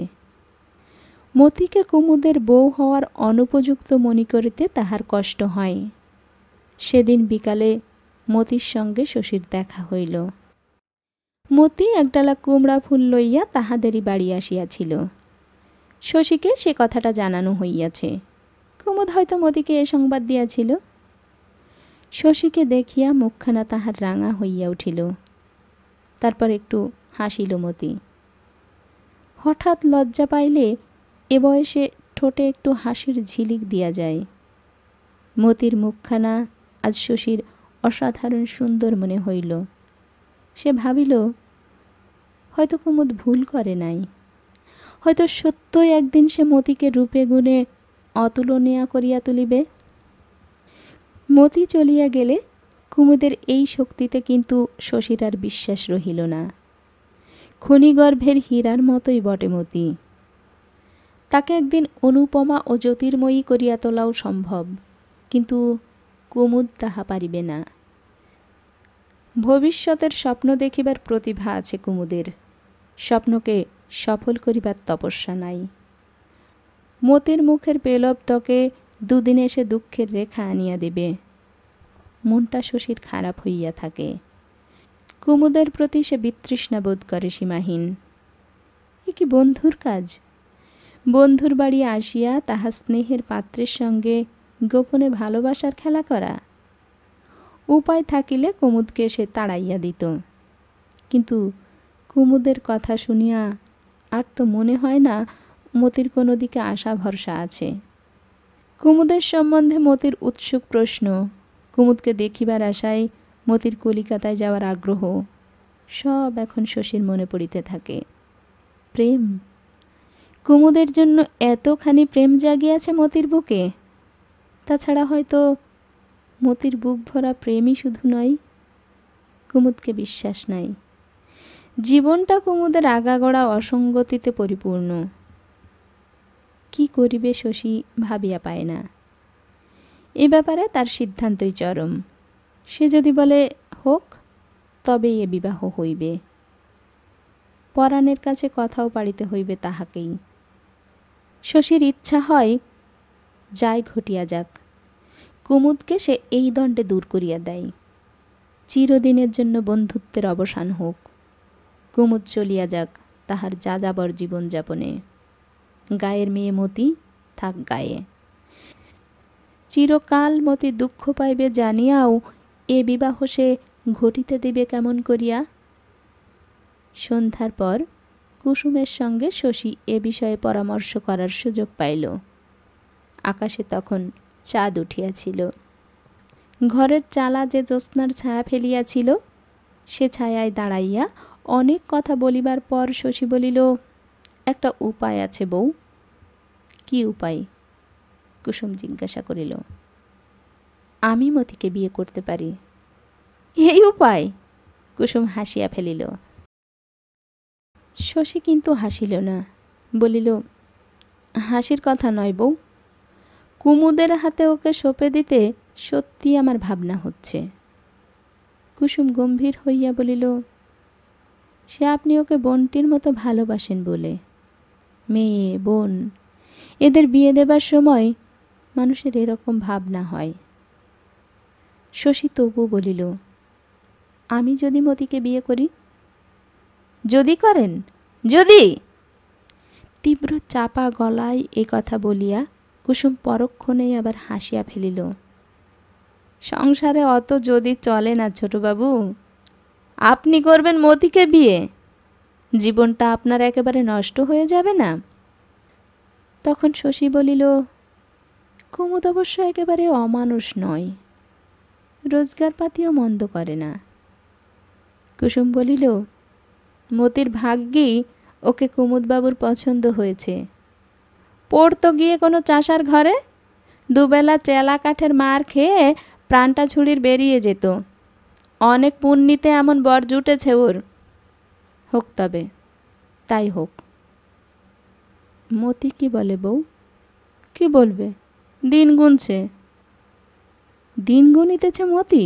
মতিকে কুমুদের বউ হওয়ার অনুপযুক্ত মনে করিতে তাহার কষ্ট হয়। সেদিন বিকালে মতির সঙ্গে শশীর দেখা হইল। মতি একডালা কুমড়া ফুল লইয়া তাহাদেরই বাড়ি আসিয়াছিল। শশীকে সে কথাটা জানানো হইয়াছে। কুমুদ হয়তো মতিকে এ সংবাদ দিয়াছিল। শশীকে দেখিয়া মুখখানা তাহার রাঙা হইয়া উঠিল। তারপর একটু হাসিল মতি। হঠাৎ লজ্জা পাইলে এ বয়সে ঠোঁটে একটু হাসির ঝিলিক দিয়া যায়। মতির মুখখানা আজ শশীর অসাধারণ সুন্দর মনে হইল। সে ভাবিল, হয়তো কুমুদ ভুল করে নাই। হয়তো সত্যই একদিন সে মতিকে রূপে গুণে অতুলনীয়া করিয়া তুলিবে। মতি চলিয়া গেলে কুমুদের এই শক্তিতে কিন্তু শশীর আর বিশ্বাস রহিল না। খনিগর্ভের হীরার মতোই বটে মতি। তাকে একদিন অনুপমা ও জ্যোতির্ময়ী করিয়া তোলাও সম্ভব, কিন্তু কুমুদ তাহা পারিবে না। ভবিষ্যতের স্বপ্ন দেখিবার প্রতিভা আছে কুমুদের, স্বপ্নকে সফল করিবার তপস্যা নাই। মতির মুখের পেলব ত্বকে দুদিনে সে দুঃখের রেখা আনিয়া দেবে। মনটা শশীর খারাপ হইয়া থাকে। কুমুদের প্রতি সে বিতৃষ্ণা বোধ করে সীমাহীন। এ কি বন্ধুর কাজ? বন্ধুর বাড়ি আসিয়া তাহা স্নেহের পাত্রের সঙ্গে গোপনে ভালোবাসার খেলা করা? উপায় থাকিলে কুমুদকে সে তাড়াইয়া দিত। কিন্তু কুমুদের কথা শুনিয়া আর তো মনে হয় না মতির কোনো দিকে আশা ভরসা আছে। কুমুদের সম্বন্ধে মতির উৎসুক প্রশ্ন, কুমুদকে দেখিবার আশায় মতির কলিকাতায় যাওয়ার আগ্রহ, সব এখন শশীর মনে পড়িতে থাকে। প্রেম, কুমুদের জন্য এতখানি প্রেম জাগিয়াছে মতির বুকে। তাছাড়া হয়তো মতির বুক ভরা প্রেমই শুধু নয়, কুমুদকে বিশ্বাস নাই। জীবনটা কুমুদের আগাগোড়া অসঙ্গতিতে পরিপূর্ণ। কি করিবে শশী ভাবিয়া পায় না। এ ব্যাপারে তার সিদ্ধান্তই চরম। সে যদি বলে হোক, তবেই এ বিবাহ হইবে। পরাণের কাছে কথাও পাড়িতে হইবে তাহাকেই। শশীর ইচ্ছা হয় যাই ঘটিয়া যাক, কুমুদকে সে এই দণ্ডে দূর করিয়া দেয়। চিরদিনের জন্য বন্ধুত্বের অবসান হোক। কুমুদ চলিয়া যাক তাহার যাযাবর জীবনযাপনে। গায়ের মেয়ে মতি থাক গায়ে। চিরকাল মতি দুঃখ পাইবে জানিয়াও এ বিবাহ সে ঘটিতে দিবে কেমন করিয়া? সন্ধ্যার পর কুসুমের সঙ্গে শশী এ বিষয়ে পরামর্শ করার সুযোগ পাইল। আকাশে তখন চাঁদ উঠিয়াছিল। ঘরের চালা যে জ্যোৎস্নার ছায়া ফেলিয়াছিল, সে ছায়ায় দাঁড়াইয়া অনেক কথা বলিবার পর শশী বলিল, একটা উপায় আছে বউ। কি উপায়? কুসুম জিজ্ঞাসা করিল। আমি মতিকে বিয়ে করতে পারি। এই উপায়? কুসুম হাসিয়া ফেলিল। শশী কিন্তু হাসিল না, বলিল, হাসির কথা নয় বউ, কুমুদের হাতে ওকে সঁপে দিতে সত্যি আমার ভাবনা হচ্ছে। কুসুম গম্ভীর হইয়া বলিল, সে আপনি ওকে বোনটির মতো ভালোবাসেন বলে। মেয়ে বোন এদের বিয়ে দেবার সময় মানুষের এরকম ভাবনা হয়। শশী তবু বলিল, আমি যদি মতিকে বিয়ে করি? যদি করেন? যদি? তীব্র চাপা গলায় এ কথা বলিয়া কুসুম পরক্ষণেই আবার হাসিয়া ফেলিল। সংসারে অত যদি চলে না ছোটবাবু। আপনি করবেন মতিকে বিয়ে, জীবনটা আপনার একেবারে নষ্ট হয়ে যাবে না? তখন শশী বলিল, কুমুদ অবশ্য একেবারে অমানুষ নয়, রোজগারপাতিও মন্দ করে না। কুসুম বলিল, মতির ভাগ্যেই ওকে কুমুদবাবুর পছন্দ হয়েছে। পড়তো গিয়ে কোনো চাষার ঘরে, দুবেলা চেলা কাঠের মার খেয়ে প্রাণটা ছুরির বেরিয়ে যেত। অনেক পুণ্যিতে এমন বর জুটেছে ওর। হোক তবে, তাই হোক। মতি কি বলে বউ? কি বলবে? দিন গুনছে। দিন গুনিতেছে মতি?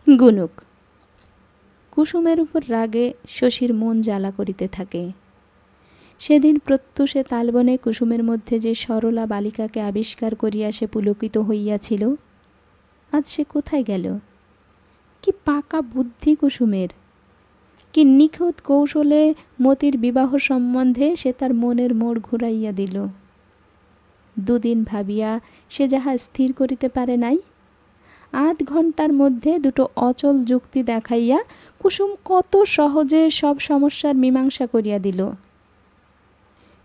গুনুক। কুসুমের উপর রাগে শশীর মন জ্বালা করিতে থাকে। সেদিন প্রত্যুষে তালবনে কুসুমের মধ্যে যে সরলা বালিকাকে আবিষ্কার করিয়া সে পুলকিত হইয়াছিল, আজ সে কোথায় গেল? কি পাকা বুদ্ধি কুসুমের! কি নিখুঁত কৌশলে মতির বিবাহ সম্বন্ধে সে তার মনের মোড় ঘুরাইয়া দিল। দুদিন ভাবিয়া সে যাহা স্থির করিতে পারে নাই, আধ ঘণ্টার মধ্যে দুটো অচল যুক্তি দেখাইয়া কুসুম কত সহজে সব সমস্যার মীমাংসা করিয়া দিল।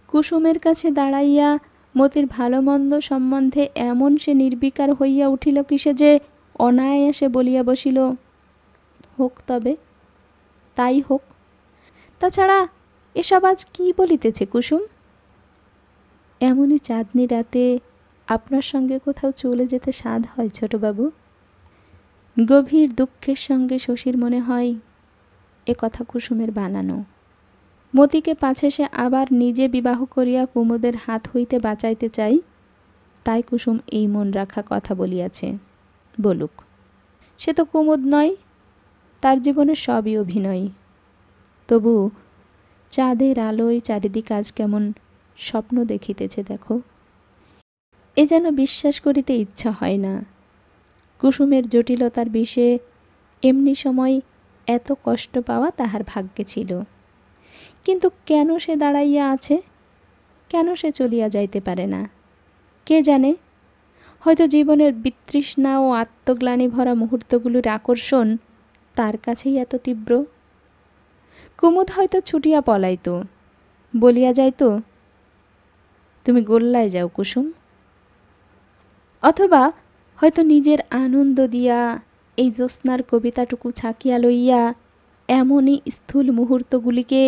কুসুমের কাছে দাঁড়াইয়া মতির ভালো মন্দ সম্বন্ধে এমন সে নির্বিকার হইয়া উঠিল কিসে যে অনায়াসে বলিয়া বসিল, হোক তবে, তাই হোক। তাছাড়া এসব আজ কি বলিতেছে কুসুম? এমনই চাঁদনি রাতে আপনার সঙ্গে কোথাও চলে যেতে সাধ হয় ছোটবাবু। গভীর দুঃখের সঙ্গে শশীর মনে হয় এ কথা কুসুমের বানানো। মতিকে পাছে সে আবার নিজে বিবাহ করিয়া কুমুদের হাত হইতে বাঁচাইতে চাই, তাই কুসুম এই মন রাখা কথা বলিয়াছে। বলুক, সে তো কুমুদ নয়, তার জীবনে সবই অভিনয়। তবু চাঁদের আলোয় চারিদিক আজ কেমন স্বপ্ন দেখিতেছে দেখো। এ যেন বিশ্বাস করিতে ইচ্ছা হয় না। কুসুমের জটিলতার বিষে এমনি সময় এত কষ্ট পাওয়া তাহার ভাগ্যে ছিল। কিন্তু কেন সে দাঁড়াইয়া আছে? কেন সে চলিয়া যাইতে পারে না? কে জানে, হয়তো জীবনের বিতৃষ্ণা ও আত্মগ্লানি ভরা মুহূর্তগুলোর আকর্ষণ তার কাছেই এত তীব্র। কুমুদ হয়তো ছুটিয়া পলাইত, বলিয়া যাইত, তুমি গোল্লায় যাও কুসুম। অথবা হয়তো নিজের আনন্দ দিয়া এই জ্যোৎস্নার কবিতাটুকু ছাকিয়া লইয়া এমনই স্থূল মুহূর্তগুলিকে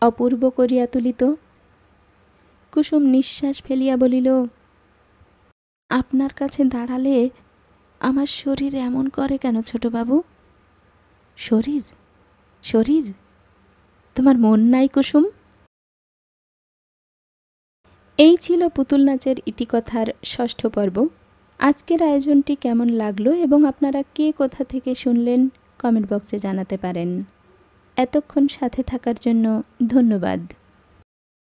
অপূর্ব করিয়া তুলিত। কুসুম নিঃশ্বাস ফেলিয়া বলিল, আপনার কাছে দাঁড়ালে আমার শরীর এমন করে কেন ছোটবাবু? শরীর? শরীর? তোমার মন নাই কুসুম? এই ছিল পুতুল নাচের ইতিকথার 6ঠ পর্ব। আজকের আয়োজনটি কেমন লাগলো এবং আপনারা কে কোথা থেকে শুনলেন কমেন্ট বক্সে জানাতে পারেন। এতক্ষণ সাথে থাকার জন্য ধন্যবাদ।